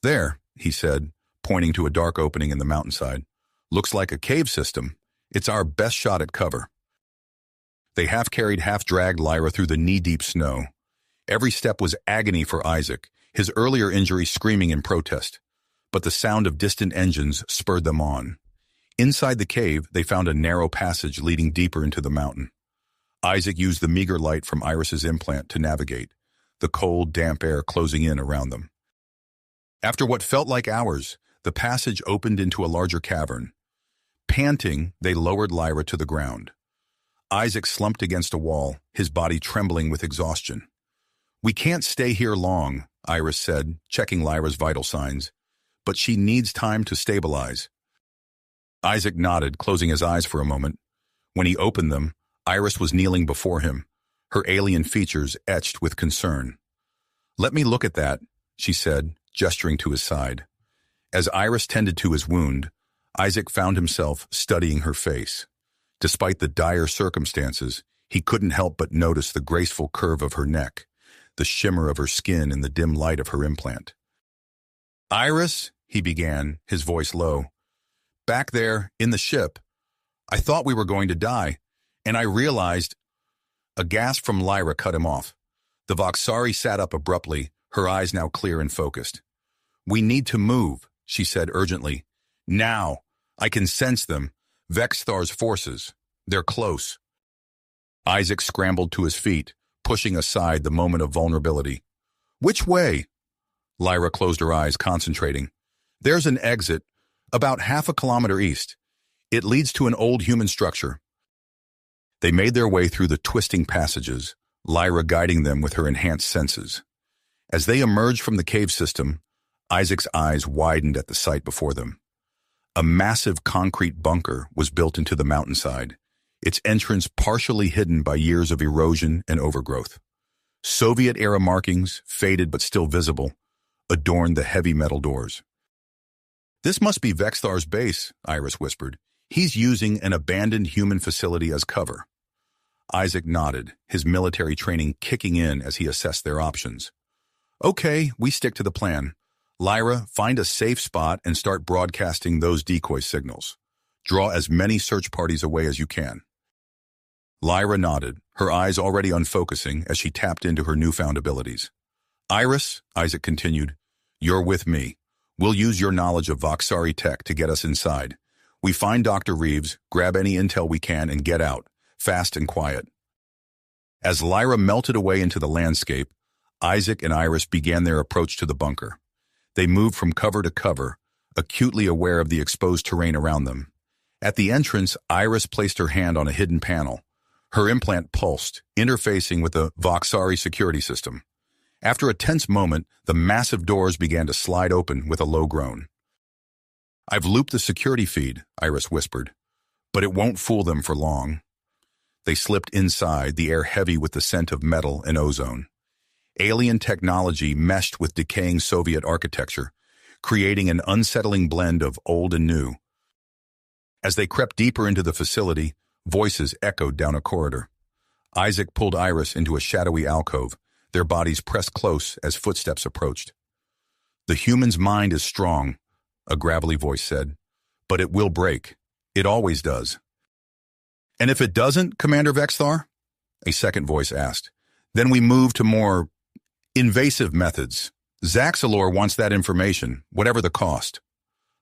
"There," he said, pointing to a dark opening in the mountainside. "Looks like a cave system. It's our best shot at cover." They half-carried, half-dragged Lyra through the knee-deep snow. Every step was agony for Isaac, his earlier injury screaming in protest. But the sound of distant engines spurred them on. Inside the cave, they found a narrow passage leading deeper into the mountain. Isaac used the meager light from Iris's implant to navigate, the cold, damp air closing in around them. After what felt like hours, the passage opened into a larger cavern. Panting, they lowered Lyra to the ground. Isaac slumped against a wall, his body trembling with exhaustion. "We can't stay here long," Iris said, checking Lyra's vital signs. "But she needs time to stabilize." Isaac nodded, closing his eyes for a moment. When he opened them, Iris was kneeling before him, her alien features etched with concern. "Let me look at that," she said, gesturing to his side. As Iris tended to his wound, Isaac found himself studying her face. Despite the dire circumstances, he couldn't help but notice the graceful curve of her neck, the shimmer of her skin in the dim light of her implant. "Iris," he began, his voice low. Back there, in the ship, I thought we were going to die, and I realized... A gasp from Lyra cut him off. The Vakari sat up abruptly, her eyes now clear and focused. We need to move, she said urgently. Now. I can sense them. Vexthar's forces. They're close. Isaac scrambled to his feet, pushing aside the moment of vulnerability. Which way? Lyra closed her eyes, concentrating. There's an exit, about half a kilometer east. It leads to an old human structure. They made their way through the twisting passages, Lyra guiding them with her enhanced senses. As they emerged from the cave system, Isaac's eyes widened at the sight before them. A massive concrete bunker was built into the mountainside, its entrance partially hidden by years of erosion and overgrowth. Soviet-era markings, faded but still visible, adorned the heavy metal doors. This must be Vexthar's base, Iris whispered. He's using an abandoned human facility as cover. Isaac nodded, his military training kicking in as he assessed their options. Okay, we stick to the plan. Lyra, find a safe spot and start broadcasting those decoy signals. Draw as many search parties away as you can. Lyra nodded, her eyes already unfocusing as she tapped into her newfound abilities. Iris, Isaac continued, you're with me. We'll use your knowledge of Vakari tech to get us inside. We find Dr. Reeves, grab any intel we can, and get out, fast and quiet. As Lyra melted away into the landscape, Isaac and Iris began their approach to the bunker. They moved from cover to cover, acutely aware of the exposed terrain around them. At the entrance, Iris placed her hand on a hidden panel. Her implant pulsed, interfacing with the Vakari security system. After a tense moment, the massive doors began to slide open with a low groan. I've looped the security feed, Iris whispered, but it won't fool them for long. They slipped inside, the air heavy with the scent of metal and ozone. Alien technology meshed with decaying Soviet architecture, creating an unsettling blend of old and new. As they crept deeper into the facility, voices echoed down a corridor. Isaac pulled Iris into a shadowy alcove, their bodies pressed close as footsteps approached. The human's mind is strong, a gravelly voice said, but it will break. It always does. And if it doesn't, Commander Vexthar? A second voice asked. Then we move to more invasive methods. Zelor wants that information, whatever the cost.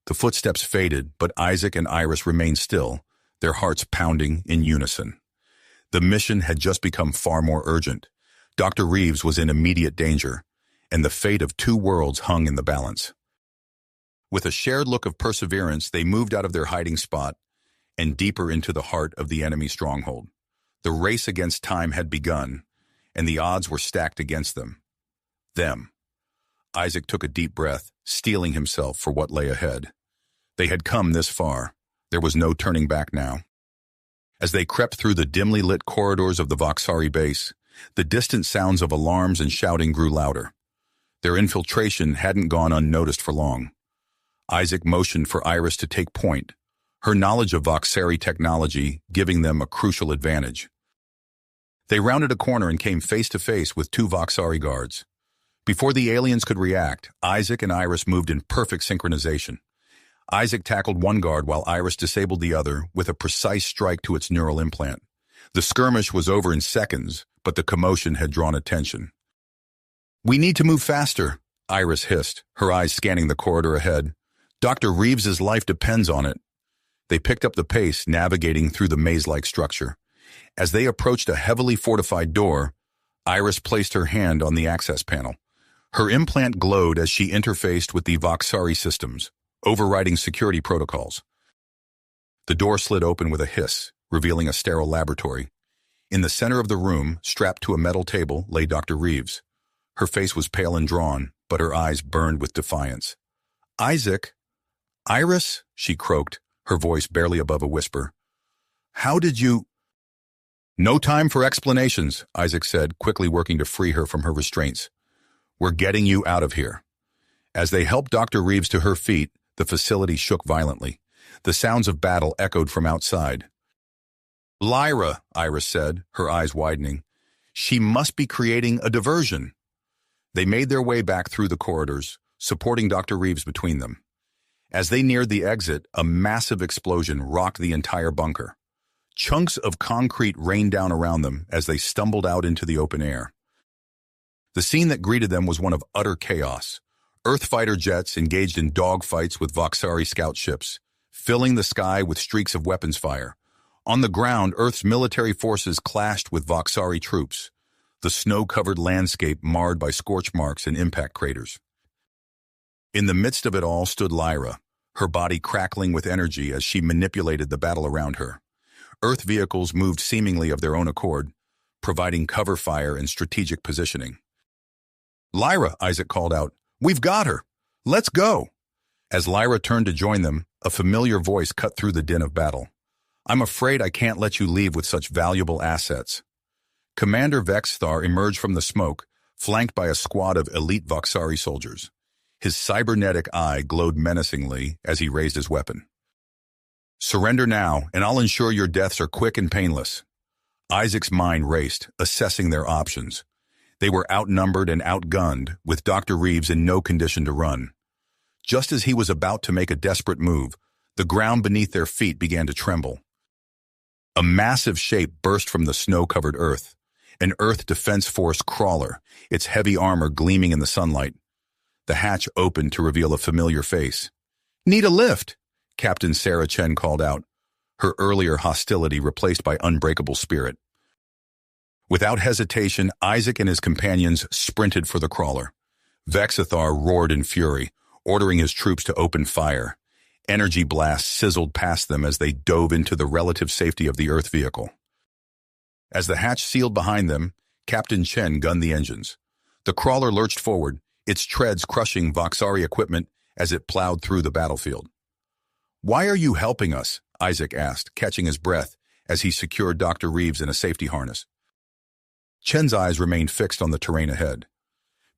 The footsteps faded, but Isaac and Iris remained still, their hearts pounding in unison. The mission had just become far more urgent. Dr. Reeves was in immediate danger, and the fate of two worlds hung in the balance. With a shared look of perseverance, they moved out of their hiding spot and deeper into the heart of the enemy stronghold. The race against time had begun, and the odds were stacked against them. Isaac took a deep breath, steeling himself for what lay ahead. They had come this far. There was no turning back now. As they crept through the dimly lit corridors of the Vakari base, the distant sounds of alarms and shouting grew louder. Their infiltration hadn't gone unnoticed for long. Isaac motioned for Iris to take point, her knowledge of Vakari technology giving them a crucial advantage. They rounded a corner and came face to face with two Vakari guards. Before the aliens could react, Isaac and Iris moved in perfect synchronization. Isaac tackled one guard while Iris disabled the other with a precise strike to its neural implant. The skirmish was over in seconds, but the commotion had drawn attention. We need to move faster, Iris hissed, her eyes scanning the corridor ahead. Dr. Reeves's life depends on it. They picked up the pace, navigating through the maze-like structure. As they approached a heavily fortified door, Iris placed her hand on the access panel. Her implant glowed as she interfaced with the Vakari systems, overriding security protocols. The door slid open with a hiss, revealing a sterile laboratory. In the center of the room, strapped to a metal table, lay Dr. Reeves. Her face was pale and drawn, but her eyes burned with defiance. Isaac? Iris? She croaked, her voice barely above a whisper. How did you... No time for explanations, Isaac said, quickly working to free her from her restraints. We're getting you out of here. As they helped Dr. Reeves to her feet, the facility shook violently. The sounds of battle echoed from outside. Lyra, Iris said, her eyes widening. She must be creating a diversion. They made their way back through the corridors, supporting Dr. Reeves between them. As they neared the exit, a massive explosion rocked the entire bunker. Chunks of concrete rained down around them as they stumbled out into the open air. The scene that greeted them was one of utter chaos. Earth fighter jets engaged in dogfights with Vakari scout ships, filling the sky with streaks of weapons fire. On the ground, Earth's military forces clashed with Vakari troops, the snow-covered landscape marred by scorch marks and impact craters. In the midst of it all stood Lyra, her body crackling with energy as she manipulated the battle around her. Earth vehicles moved seemingly of their own accord, providing cover fire and strategic positioning. "Lyra," Isaac called out, "we've got her! Let's go!" As Lyra turned to join them, a familiar voice cut through the din of battle. "I'm afraid I can't let you leave with such valuable assets." Commander Vexthar emerged from the smoke, flanked by a squad of elite Vakari soldiers. His cybernetic eye glowed menacingly as he raised his weapon. "Surrender now, and I'll ensure your deaths are quick and painless." Isaac's mind raced, assessing their options. They were outnumbered and outgunned, with Dr. Reeves in no condition to run. Just as he was about to make a desperate move, the ground beneath their feet began to tremble. A massive shape burst from the snow-covered earth, an Earth Defense Force crawler, its heavy armor gleaming in the sunlight. The hatch opened to reveal a familiar face. "Need a lift," Captain Sarah Chen called out, her earlier hostility replaced by unbreakable spirit. Without hesitation, Isaac and his companions sprinted for the crawler. Vexithar roared in fury, ordering his troops to open fire. Energy blasts sizzled past them as they dove into the relative safety of the Earth vehicle. As the hatch sealed behind them, Captain Chen gunned the engines. The crawler lurched forward, its treads crushing Vakari equipment as it plowed through the battlefield. "Why are you helping us?" Isaac asked, catching his breath as he secured Dr. Reeves in a safety harness. Chen's eyes remained fixed on the terrain ahead.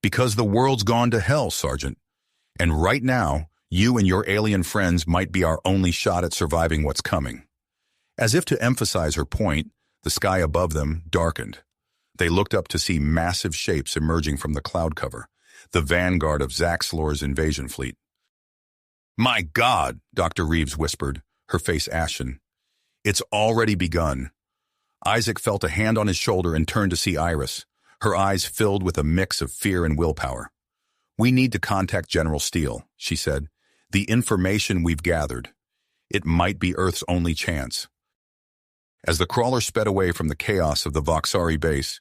"Because the world's gone to hell, Sergeant. And right now, you and your alien friends might be our only shot at surviving what's coming." As if to emphasize her point, the sky above them darkened. They looked up to see massive shapes emerging from the cloud cover, the vanguard of Zelor's invasion fleet. "My God," Dr. Reeves whispered, her face ashen. "It's already begun." Isaac felt a hand on his shoulder and turned to see Iris, her eyes filled with a mix of fear and willpower. "We need to contact General Steele," she said. "The information we've gathered. It might be Earth's only chance." As the crawler sped away from the chaos of the Vakari base,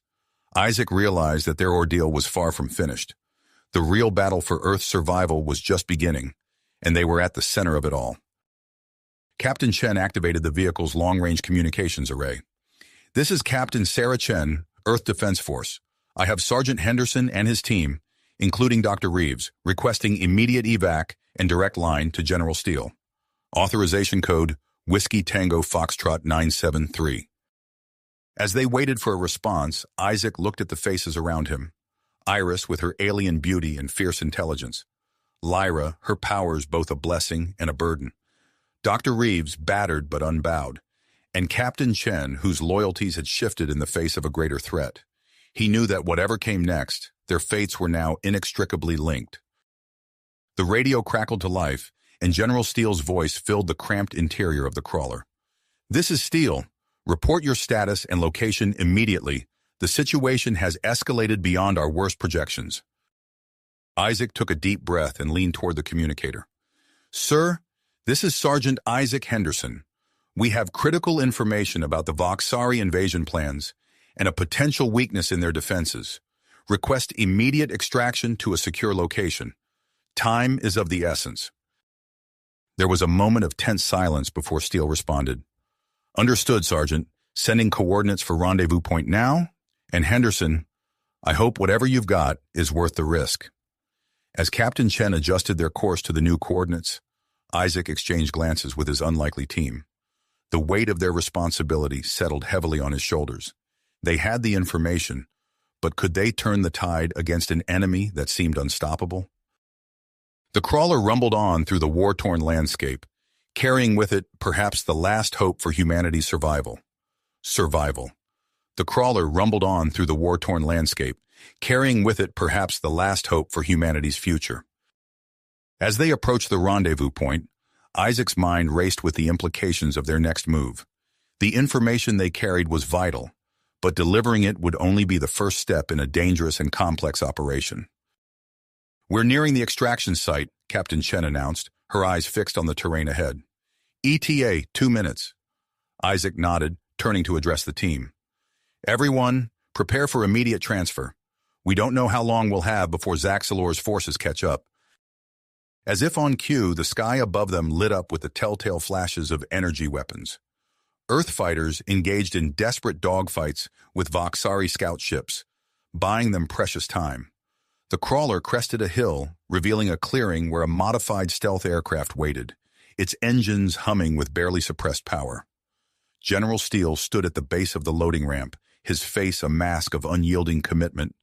Isaac realized that their ordeal was far from finished. The real battle for Earth's survival was just beginning, and they were at the center of it all. Captain Chen activated the vehicle's long-range communications array. "This is Captain Sarah Chen, Earth Defense Force. I have Sergeant Henderson and his team, including Dr. Reeves, requesting immediate evac and direct line to General Steele. Authorization code Whiskey Tango Foxtrot 973. As they waited for a response, Isaac looked at the faces around him. Iris with her alien beauty and fierce intelligence. Lyra, her powers both a blessing and a burden. Dr. Reeves, battered but unbowed. And Captain Chen, whose loyalties had shifted in the face of a greater threat. He knew that whatever came next, their fates were now inextricably linked. The radio crackled to life, and General Steele's voice filled the cramped interior of the crawler. "This is Steele. Report your status and location immediately. The situation has escalated beyond our worst projections." Isaac took a deep breath and leaned toward the communicator. "Sir, this is Sergeant Isaac Henderson. We have critical information about the Vakari invasion plans and a potential weakness in their defenses. Request immediate extraction to a secure location. Time is of the essence." There was a moment of tense silence before Steele responded. "Understood, Sergeant. Sending coordinates for rendezvous point now. And Henderson, I hope whatever you've got is worth the risk." As Captain Chen adjusted their course to the new coordinates, Isaac exchanged glances with his unlikely team. The weight of their responsibility settled heavily on his shoulders. They had the information, but could they turn the tide against an enemy that seemed unstoppable? The crawler rumbled on through the war-torn landscape, carrying with it perhaps the last hope for humanity's survival. Survival. The crawler rumbled on through the war-torn landscape, carrying with it perhaps the last hope for humanity's future. As they approached the rendezvous point, Isaac's mind raced with the implications of their next move. The information they carried was vital, but delivering it would only be the first step in a dangerous and complex operation. "We're nearing the extraction site," Captain Chen announced, her eyes fixed on the terrain ahead. "ETA, 2 minutes." Isaac nodded, turning to address the team. "Everyone, prepare for immediate transfer. We don't know how long we'll have before Zelor's forces catch up." As if on cue, the sky above them lit up with the telltale flashes of energy weapons. Earth fighters engaged in desperate dogfights with Vakari scout ships, buying them precious time. The crawler crested a hill, revealing a clearing where a modified stealth aircraft waited, its engines humming with barely suppressed power. General Steele stood at the base of the loading ramp, his face a mask of unyielding commitment.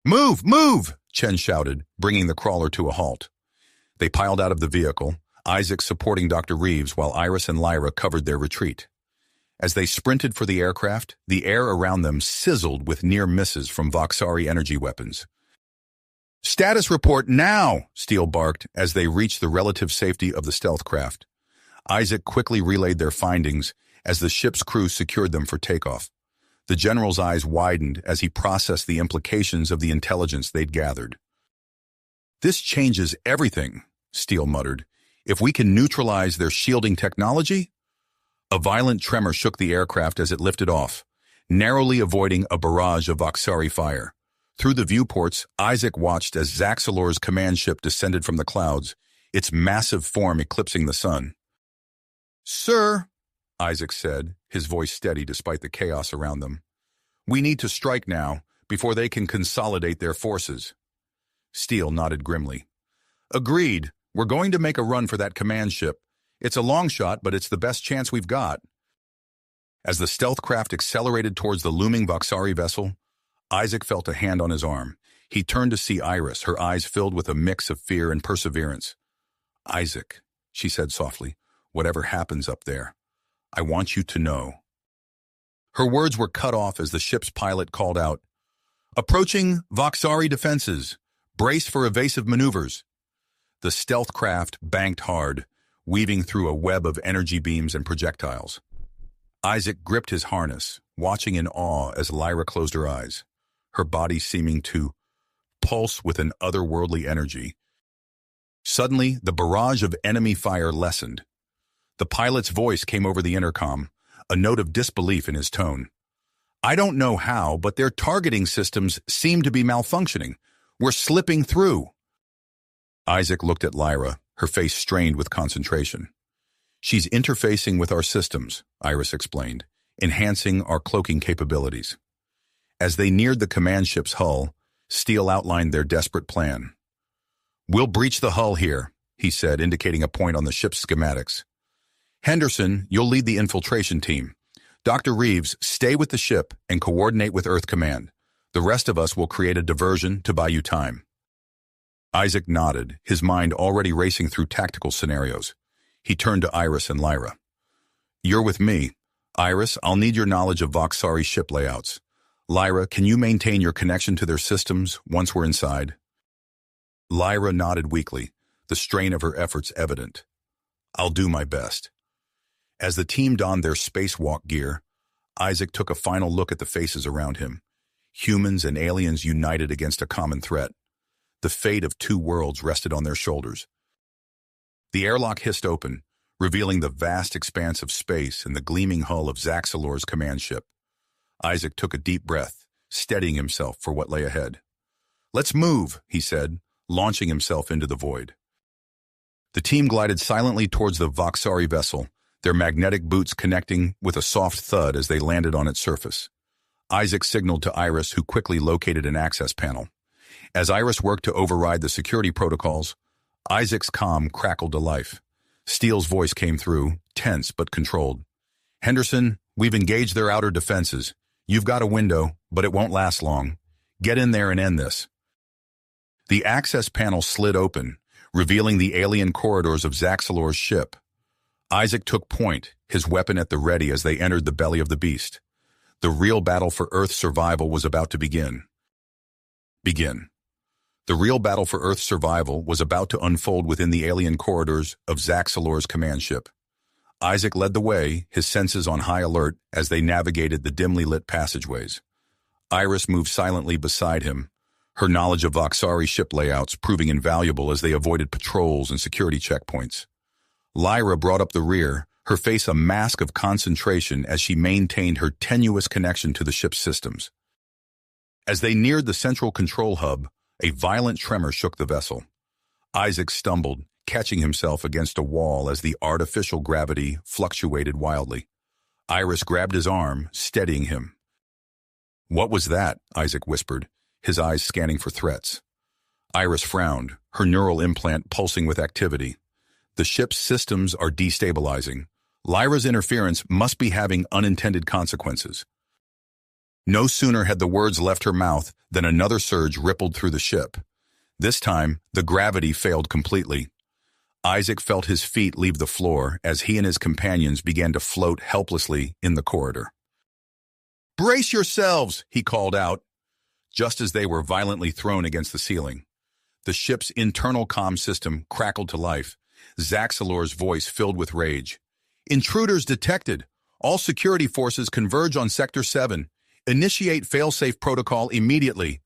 "Move! Move!" Chen shouted, bringing the crawler to a halt. They piled out of the vehicle, Isaac supporting Dr. Reeves while Iris and Lyra covered their retreat. As they sprinted for the aircraft, the air around them sizzled with near misses from Vakari energy weapons. "Status report now!" Steele barked as they reached the relative safety of the stealth craft. Isaac quickly relayed their findings as the ship's crew secured them for takeoff. The general's eyes widened as he processed the implications of the intelligence they'd gathered. "This changes everything," Steele muttered. "If we can neutralize their shielding technology?" A violent tremor shook the aircraft as it lifted off, narrowly avoiding a barrage of Vakari fire. Through the viewports, Isaac watched as Zelor's command ship descended from the clouds, its massive form eclipsing the sun. "Sir," Isaac said, his voice steady despite the chaos around them, "we need to strike now, before they can consolidate their forces." Steele nodded grimly. "Agreed. We're going to make a run for that command ship. It's a long shot, but it's the best chance we've got." As the stealth craft accelerated towards the looming Vakari vessel, Isaac felt a hand on his arm. He turned to see Iris, her eyes filled with a mix of fear and perseverance. "Isaac," she said softly, "whatever happens up there, I want you to know." Her words were cut off as the ship's pilot called out, "Approaching Vakari defenses. Brace for evasive maneuvers." The stealth craft banked hard, weaving through a web of energy beams and projectiles. Isaac gripped his harness, watching in awe as Lyra closed her eyes, her body seeming to pulse with an otherworldly energy. Suddenly, the barrage of enemy fire lessened. The pilot's voice came over the intercom, a note of disbelief in his tone. "I don't know how, but their targeting systems seem to be malfunctioning. We're slipping through." Isaac looked at Lyra, her face strained with concentration. "She's interfacing with our systems," Iris explained, "enhancing our cloaking capabilities." As they neared the command ship's hull, Steele outlined their desperate plan. "We'll breach the hull here," he said, indicating a point on the ship's schematics. "Henderson, you'll lead the infiltration team. Dr. Reeves, stay with the ship and coordinate with Earth Command. The rest of us will create a diversion to buy you time." Isaac nodded, his mind already racing through tactical scenarios. He turned to Iris and Lyra. "You're with me. Iris, I'll need your knowledge of Vakari ship layouts. Lyra, can you maintain your connection to their systems once we're inside?" Lyra nodded weakly, the strain of her efforts evident. "I'll do my best." As the team donned their spacewalk gear, Isaac took a final look at the faces around him. Humans and aliens united against a common threat. The fate of two worlds rested on their shoulders. The airlock hissed open, revealing the vast expanse of space and the gleaming hull of Zelor's command ship. Isaac took a deep breath, steadying himself for what lay ahead. "Let's move," he said, launching himself into the void. The team glided silently towards the Vakari vessel, their magnetic boots connecting with a soft thud as they landed on its surface. Isaac signaled to Iris, who quickly located an access panel. As Iris worked to override the security protocols, Isaac's comm crackled to life. Steele's voice came through, tense but controlled. "Henderson, we've engaged their outer defenses. You've got a window, but it won't last long. Get in there and end this." The access panel slid open, revealing the alien corridors of Zelor's ship. Isaac took point, his weapon at the ready as they entered the belly of the beast. The real battle for Earth's survival was about to begin. The real battle for Earth's survival was about to unfold within the alien corridors of Zelor's command ship. Isaac led the way, his senses on high alert as they navigated the dimly lit passageways. Iris moved silently beside him, her knowledge of Vakari ship layouts proving invaluable as they avoided patrols and security checkpoints. Lyra brought up the rear, her face a mask of concentration as she maintained her tenuous connection to the ship's systems. As they neared the central control hub, a violent tremor shook the vessel. Isaac stumbled, catching himself against a wall as the artificial gravity fluctuated wildly. Iris grabbed his arm, steadying him. "What was that?" Isaac whispered, his eyes scanning for threats. Iris frowned, her neural implant pulsing with activity. The ship's systems are destabilizing. Lyra's interference must be having unintended consequences. No sooner had the words left her mouth than another surge rippled through the ship. This time, the gravity failed completely. Isaac felt his feet leave the floor as he and his companions began to float helplessly in the corridor. "Brace yourselves!" he called out, just as they were violently thrown against the ceiling. The ship's internal comm system crackled to life, Zelor's voice filled with rage. "Intruders detected. All security forces converge on Sector 7. Initiate failsafe protocol immediately."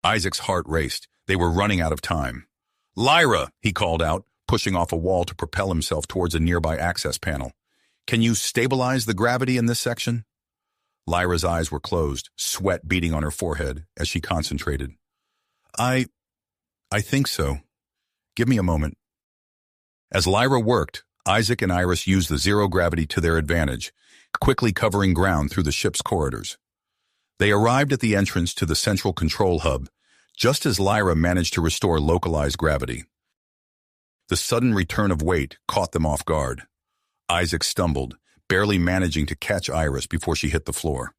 Isaac's heart raced. They were running out of time. "Lyra," he called out, pushing off a wall to propel himself towards a nearby access panel. "Can you stabilize the gravity in this section?" Lyra's eyes were closed, sweat beading on her forehead as she concentrated. I think so. Give me a moment." As Lyra worked, Isaac and Iris used the zero gravity to their advantage, quickly covering ground through the ship's corridors. They arrived at the entrance to the central control hub, just as Lyra managed to restore localized gravity. The sudden return of weight caught them off guard. Isaac stumbled, barely managing to catch Iris before she hit the floor.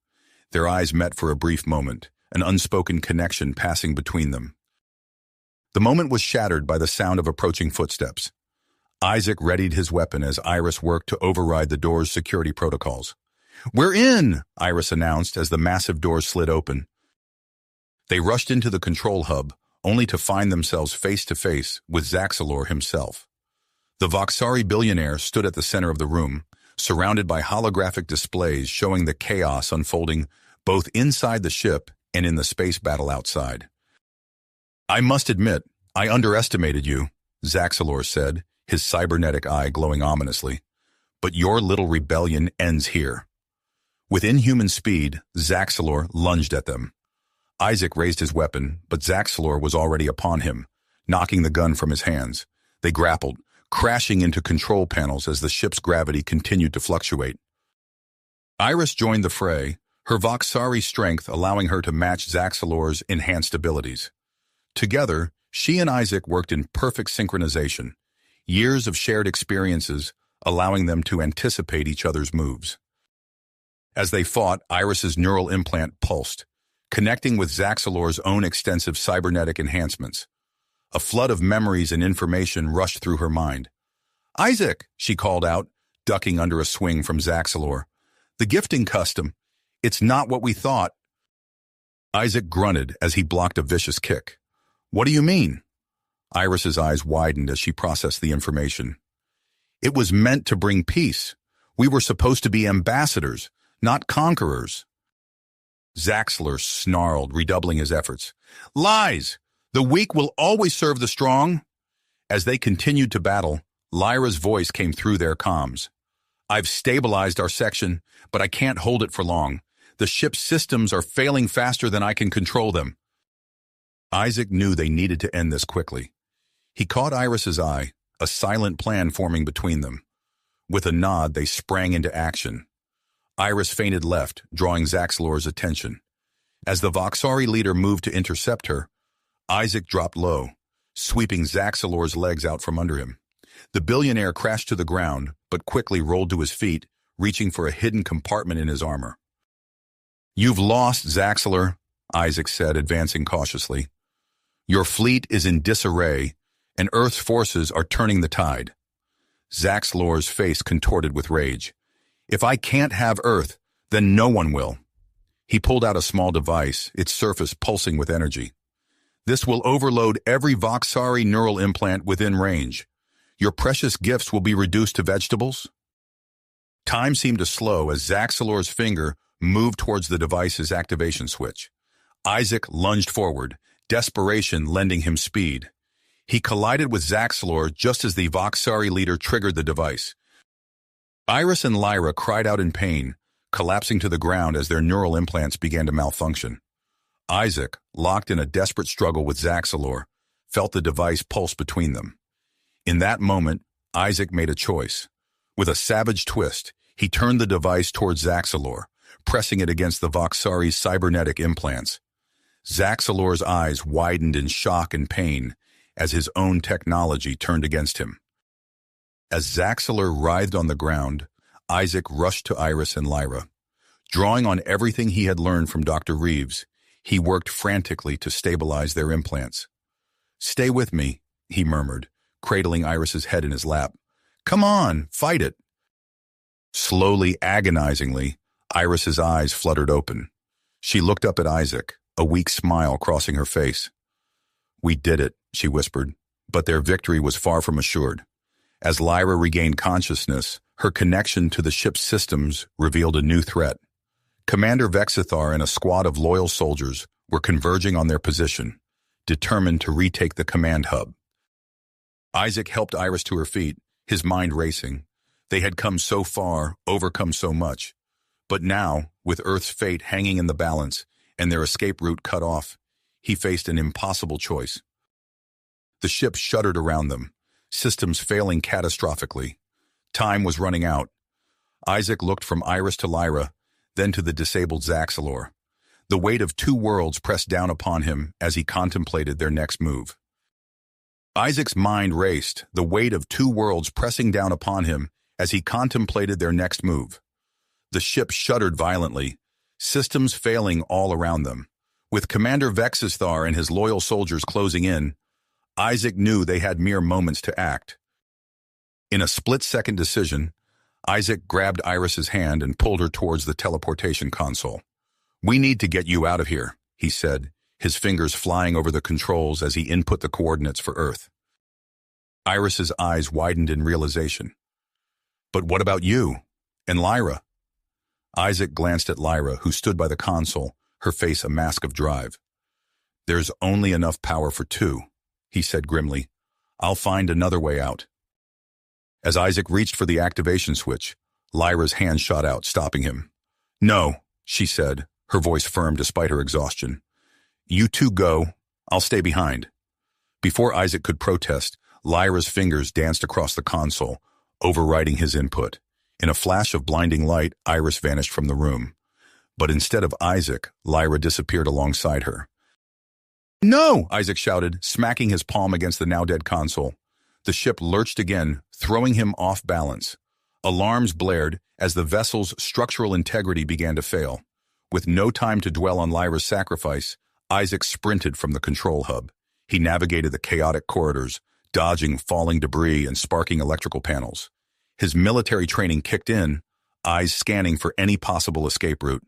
Their eyes met for a brief moment, an unspoken connection passing between them. The moment was shattered by the sound of approaching footsteps. Isaac readied his weapon as Iris worked to override the door's security protocols. "We're in!" Iris announced as the massive doors slid open. They rushed into the control hub, only to find themselves face-to-face with Zelor himself. The Vakari Billionaire stood at the center of the room, surrounded by holographic displays showing the chaos unfolding both inside the ship and in the space battle outside. "I must admit, I underestimated you," Zelor said, his cybernetic eye glowing ominously. "But your little rebellion ends here." With inhuman speed, Zelor lunged at them. Isaac raised his weapon, but Zelor was already upon him, knocking the gun from his hands. They grappled, crashing into control panels as the ship's gravity continued to fluctuate. Iris joined the fray, her Vakari strength allowing her to match Zelor's enhanced abilities. Together, she and Isaac worked in perfect synchronization, years of shared experiences allowing them to anticipate each other's moves. As they fought, Iris's neural implant pulsed, connecting with Zelor's own extensive cybernetic enhancements. A flood of memories and information rushed through her mind. "Isaac," she called out, ducking under a swing from Zelor. "The gifting custom. It's not what we thought." Isaac grunted as he blocked a vicious kick. "What do you mean?" Iris's eyes widened as she processed the information. "It was meant to bring peace. We were supposed to be ambassadors, not conquerors." Zelor snarled, redoubling his efforts. "Lies! The weak will always serve the strong." As they continued to battle, Lyra's voice came through their comms. "I've stabilized our section, but I can't hold it for long. The ship's systems are failing faster than I can control them." Isaac knew they needed to end this quickly. He caught Iris's eye, a silent plan forming between them. With a nod, they sprang into action. Iris fainted left, drawing Zelor's attention. As the Vakari leader moved to intercept her, Isaac dropped low, sweeping Zelor's legs out from under him. The billionaire crashed to the ground, but quickly rolled to his feet, reaching for a hidden compartment in his armor. "You've lost, Zelor," Isaac said, advancing cautiously. "Your fleet is in disarray, and Earth's forces are turning the tide." Zelor's face contorted with rage. "If I can't have Earth, then no one will." He pulled out a small device, its surface pulsing with energy. This will overload every Vakari neural implant within range. Your precious gifts will be reduced to vegetables? Time seemed to slow as Zelor's finger moved towards the device's activation switch. Isaac lunged forward, desperation lending him speed. He collided with Zelor just as the Vakari leader triggered the device. Iris and Lyra cried out in pain, collapsing to the ground as their neural implants began to malfunction. Isaac, locked in a desperate struggle with Zelor, felt the device pulse between them. In that moment, Isaac made a choice. With a savage twist, he turned the device towards Zelor, pressing it against the Vakari's cybernetic implants. Zelor's eyes widened in shock and pain as his own technology turned against him. As Zelor writhed on the ground, Isaac rushed to Iris and Lyra. Drawing on everything he had learned from Dr. Reeves, he worked frantically to stabilize their implants. "Stay with me," he murmured, cradling Iris's head in his lap. "Come on, fight it." Slowly, agonizingly, Iris's eyes fluttered open. She looked up at Isaac, a weak smile crossing her face. "We did it," she whispered, but their victory was far from assured. As Lyra regained consciousness, her connection to the ship's systems revealed a new threat. Commander Vexithar and a squad of loyal soldiers were converging on their position, determined to retake the command hub. Isaac helped Iris to her feet, his mind racing. They had come so far, overcome so much. But now, with Earth's fate hanging in the balance and their escape route cut off, he faced an impossible choice. The ship shuddered around them, systems failing catastrophically. Time was running out. Isaac looked from Iris to Lyra, then to the disabled Zelor. The weight of two worlds pressed down upon him as he contemplated their next move. Isaac's mind raced, the weight of two worlds pressing down upon him as he contemplated their next move. The ship shuddered violently, systems failing all around them. With Commander Vexithar and his loyal soldiers closing in, Isaac knew they had mere moments to act. In a split-second decision, Isaac grabbed Iris's hand and pulled her towards the teleportation console. "We need to get you out of here," he said, his fingers flying over the controls as he input the coordinates for Earth. Iris's eyes widened in realization. "But what about you? And Lyra?" Isaac glanced at Lyra, who stood by the console, her face a mask of drive. "There's only enough power for two," he said grimly. "I'll find another way out." As Isaac reached for the activation switch, Lyra's hand shot out, stopping him. "No," she said, her voice firm despite her exhaustion. "You two go. I'll stay behind." Before Isaac could protest, Lyra's fingers danced across the console, overriding his input. In a flash of blinding light, Iris vanished from the room. But instead of Isaac, Lyra disappeared alongside her. "No!" Isaac shouted, smacking his palm against the now-dead console. The ship lurched again, throwing him off balance. Alarms blared as the vessel's structural integrity began to fail. With no time to dwell on Lyra's sacrifice, Isaac sprinted from the control hub. He navigated the chaotic corridors, dodging falling debris and sparking electrical panels. His military training kicked in, eyes scanning for any possible escape route.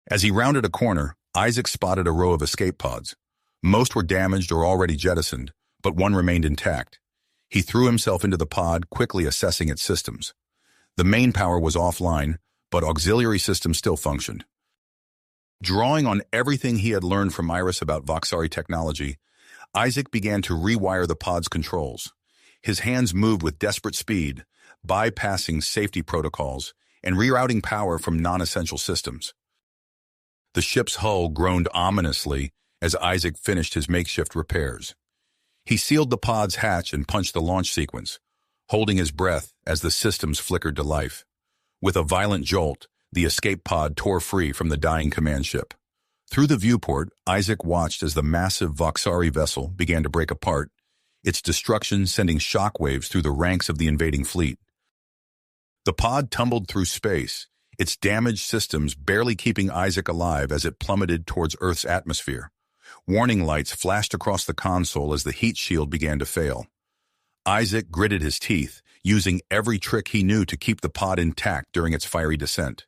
As he rounded a corner, Isaac spotted a row of escape pods. Most were damaged or already jettisoned, but one remained intact. He threw himself into the pod, quickly assessing its systems. The main power was offline, but auxiliary systems still functioned. Drawing on everything he had learned from Iris about Vakari technology, Isaac began to rewire the pod's controls. His hands moved with desperate speed, bypassing safety protocols and rerouting power from non-essential systems. The ship's hull groaned ominously as Isaac finished his makeshift repairs. He sealed the pod's hatch and punched the launch sequence, holding his breath as the systems flickered to life. With a violent jolt, the escape pod tore free from the dying command ship. Through the viewport, Isaac watched as the massive Vakari vessel began to break apart, its destruction sending shockwaves through the ranks of the invading fleet. The pod tumbled through space, its damaged systems barely keeping Isaac alive as it plummeted towards Earth's atmosphere. Warning lights flashed across the console as the heat shield began to fail. Isaac gritted his teeth, using every trick he knew to keep the pod intact during its fiery descent.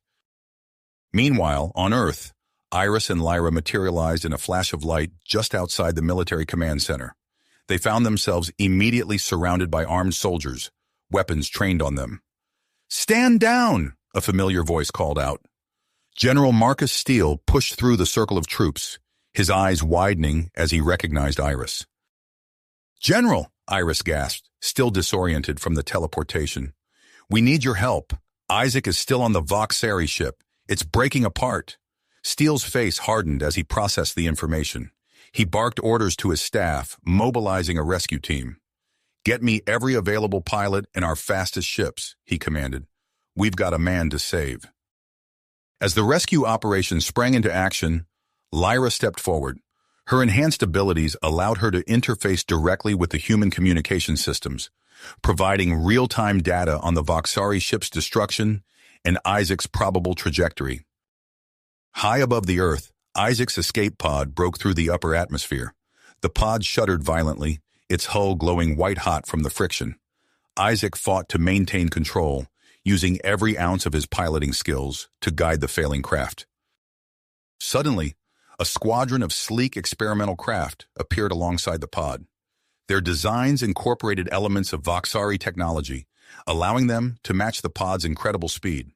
Meanwhile, on Earth, Iris and Lyra materialized in a flash of light just outside the military command center. They found themselves immediately surrounded by armed soldiers, weapons trained on them. "Stand down!" a familiar voice called out. General Marcus Steele pushed through the circle of troops, his eyes widening as he recognized Iris. "General," Iris gasped, still disoriented from the teleportation. "We need your help. Isaac is still on the Vakari ship. It's breaking apart." Steele's face hardened as he processed the information. He barked orders to his staff, mobilizing a rescue team. "Get me every available pilot and our fastest ships," he commanded. "We've got a man to save." As the rescue operation sprang into action, Lyra stepped forward. Her enhanced abilities allowed her to interface directly with the human communication systems, providing real-time data on the Vakari ship's destruction and Isaac's probable trajectory. High above the Earth, Isaac's escape pod broke through the upper atmosphere. The pod shuddered violently, its hull glowing white-hot from the friction. Isaac fought to maintain control, using every ounce of his piloting skills to guide the failing craft. Suddenly, a squadron of sleek experimental craft appeared alongside the pod. Their designs incorporated elements of Vakari technology, allowing them to match the pod's incredible speed.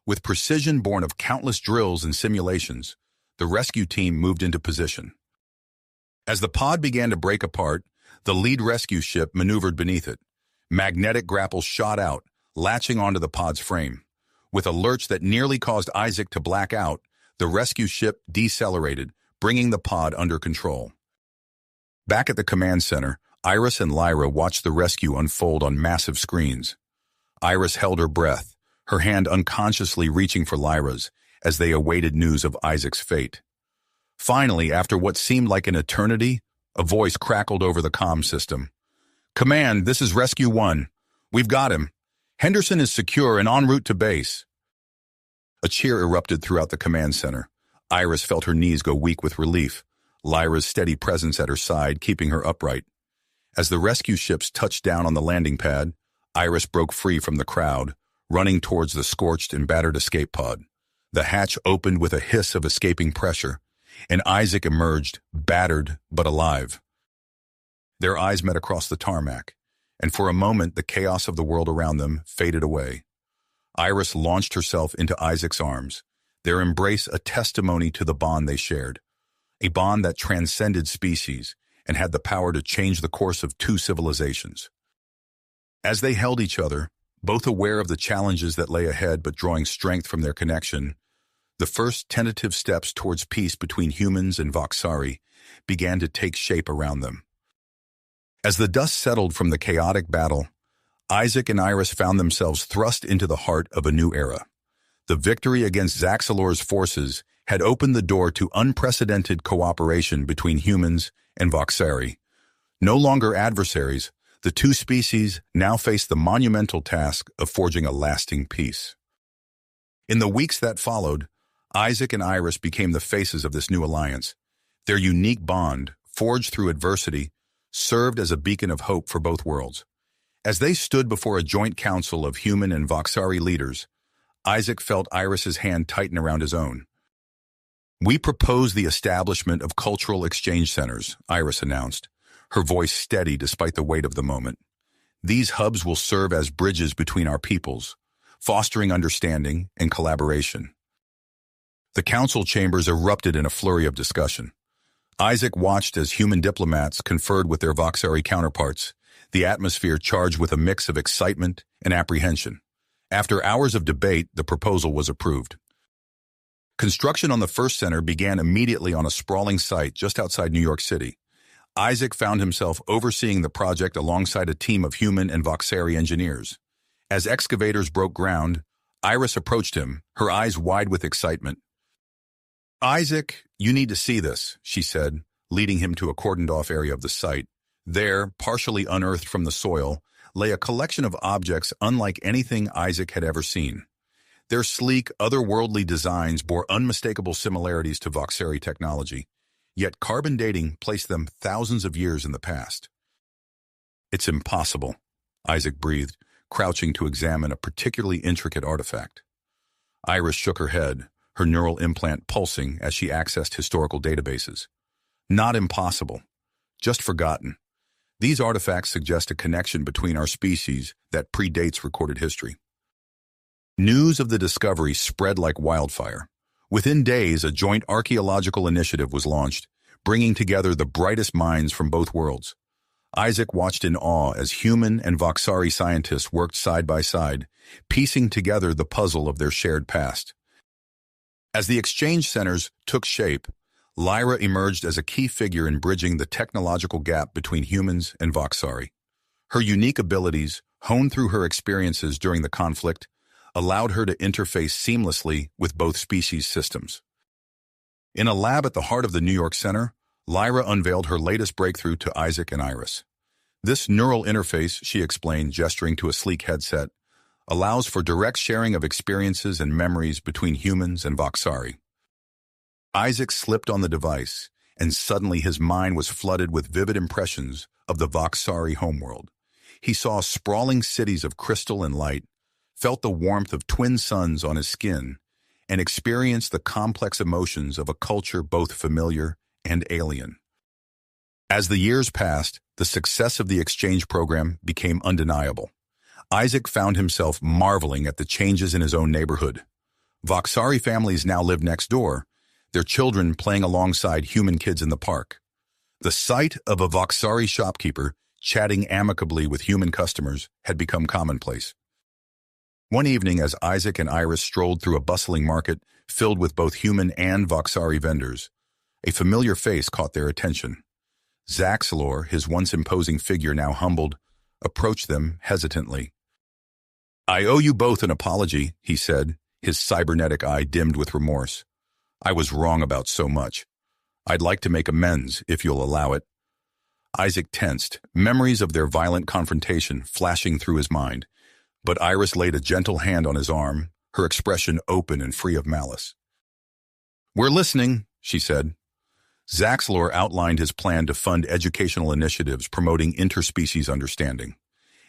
With precision born of countless drills and simulations, the rescue team moved into position. As the pod began to break apart, the lead rescue ship maneuvered beneath it. Magnetic grapples shot out, latching onto the pod's frame. With a lurch that nearly caused Isaac to black out, the rescue ship decelerated, bringing the pod under control. Back at the command center, Iris and Lyra watched the rescue unfold on massive screens. Iris held her breath, her hand unconsciously reaching for Lyra's as they awaited news of Isaac's fate. Finally, after what seemed like an eternity, a voice crackled over the comm system. "Command, this is Rescue 1. We've got him. Henderson is secure and en route to base." A cheer erupted throughout the command center. Iris felt her knees go weak with relief, Lyra's steady presence at her side keeping her upright. As the rescue ships touched down on the landing pad, Iris broke free from the crowd, running towards the scorched and battered escape pod. The hatch opened with a hiss of escaping pressure, and Isaac emerged, battered but alive. Their eyes met across the tarmac, and for a moment the chaos of the world around them faded away. Iris launched herself into Isaac's arms, their embrace a testimony to the bond they shared, a bond that transcended species and had the power to change the course of two civilizations. As they held each other, both aware of the challenges that lay ahead but drawing strength from their connection, the first tentative steps towards peace between humans and Vakari began to take shape around them. As the dust settled from the chaotic battle, Isaac and Iris found themselves thrust into the heart of a new era. The victory against Zelor's forces had opened the door to unprecedented cooperation between humans and Vakari. No longer adversaries, the two species now faced the monumental task of forging a lasting peace. In the weeks that followed, Isaac and Iris became the faces of this new alliance. Their unique bond, forged through adversity, served as a beacon of hope for both worlds. As they stood before a joint council of human and Vakari leaders, Isaac felt Iris's hand tighten around his own. "We propose the establishment of cultural exchange centers," Iris announced, her voice steady despite the weight of the moment. "These hubs will serve as bridges between our peoples, fostering understanding and collaboration." The council chambers erupted in a flurry of discussion. Isaac watched as human diplomats conferred with their Vakari counterparts, the atmosphere charged with a mix of excitement and apprehension. After hours of debate, the proposal was approved. Construction on the first center began immediately on a sprawling site just outside New York City. Isaac found himself overseeing the project alongside a team of human and Vakari engineers. As excavators broke ground, Iris approached him, her eyes wide with excitement. "Isaac, you need to see this," she said, leading him to a cordoned-off area of the site. There, partially unearthed from the soil, lay a collection of objects unlike anything Isaac had ever seen. Their sleek, otherworldly designs bore unmistakable similarities to Vakari technology, yet carbon dating placed them thousands of years in the past. "It's impossible," Isaac breathed, crouching to examine a particularly intricate artifact. Iris shook her head, her neural implant pulsing as she accessed historical databases. Not impossible, just forgotten. These artifacts suggest a connection between our species that predates recorded history. News of the discovery spread like wildfire. Within days, a joint archaeological initiative was launched, bringing together the brightest minds from both worlds. Isaac watched in awe as human and Vakari scientists worked side by side, piecing together the puzzle of their shared past. As the exchange centers took shape, Lyra emerged as a key figure in bridging the technological gap between humans and Vakari. Her unique abilities, honed through her experiences during the conflict, allowed her to interface seamlessly with both species' systems. In a lab at the heart of the New York Center, Lyra unveiled her latest breakthrough to Isaac and Iris. This neural interface, she explained, gesturing to a sleek headset, allows for direct sharing of experiences and memories between humans and Vakari. Isaac slipped on the device, and suddenly his mind was flooded with vivid impressions of the Vakari homeworld. He saw sprawling cities of crystal and light, felt the warmth of twin suns on his skin, and experienced the complex emotions of a culture both familiar and alien. As the years passed, the success of the exchange program became undeniable. Isaac found himself marveling at the changes in his own neighborhood. Vakari families now lived next door, their children playing alongside human kids in the park. The sight of a Vakari shopkeeper chatting amicably with human customers had become commonplace. One evening, as Isaac and Iris strolled through a bustling market filled with both human and Vakari vendors, a familiar face caught their attention. Zelor, his once imposing figure now humbled, approached them hesitantly. "I owe you both an apology," he said, his cybernetic eye dimmed with remorse. "I was wrong about so much. I'd like to make amends, if you'll allow it." Isaac tensed, memories of their violent confrontation flashing through his mind, but Iris laid a gentle hand on his arm, her expression open and free of malice. "We're listening," she said. Zelor outlined his plan to fund educational initiatives promoting interspecies understanding.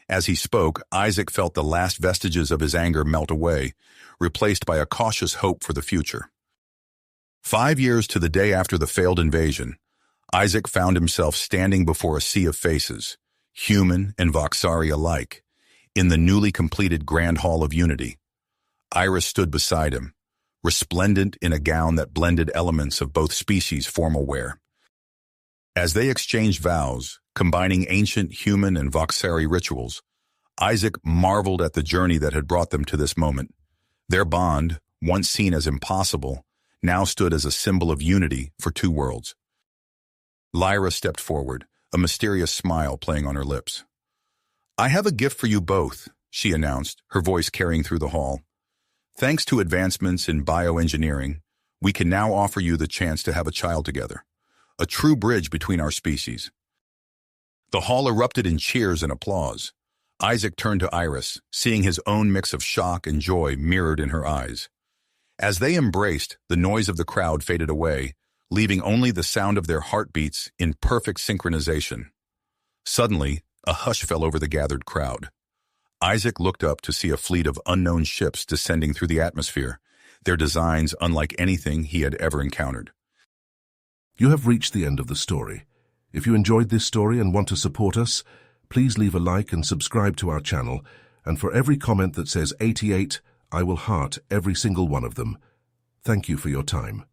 As he spoke, Isaac felt the last vestiges of his anger melt away, replaced by a cautious hope for the future. 5 years to the day after the failed invasion, Isaac found himself standing before a sea of faces, human and Vakari alike, in the newly completed Grand Hall of Unity. Iris stood beside him, resplendent in a gown that blended elements of both species' formal wear. As they exchanged vows, combining ancient human and Vakari rituals, Isaac marveled at the journey that had brought them to this moment. Their bond, once seen as impossible, now stood as a symbol of unity for two worlds. Lyra stepped forward, a mysterious smile playing on her lips. "I have a gift for you both," she announced, her voice carrying through the hall. "Thanks to advancements in bioengineering, we can now offer you the chance to have a child together, a true bridge between our species." The hall erupted in cheers and applause. Isaac turned to Iris, seeing his own mix of shock and joy mirrored in her eyes. As they embraced, the noise of the crowd faded away, leaving only the sound of their heartbeats in perfect synchronization. Suddenly, a hush fell over the gathered crowd. Isaac looked up to see a fleet of unknown ships descending through the atmosphere, their designs unlike anything he had ever encountered. You have reached the end of the story. If you enjoyed this story and want to support us, please leave a like and subscribe to our channel, and for every comment that says 88, I will heart every single one of them. Thank you for your time.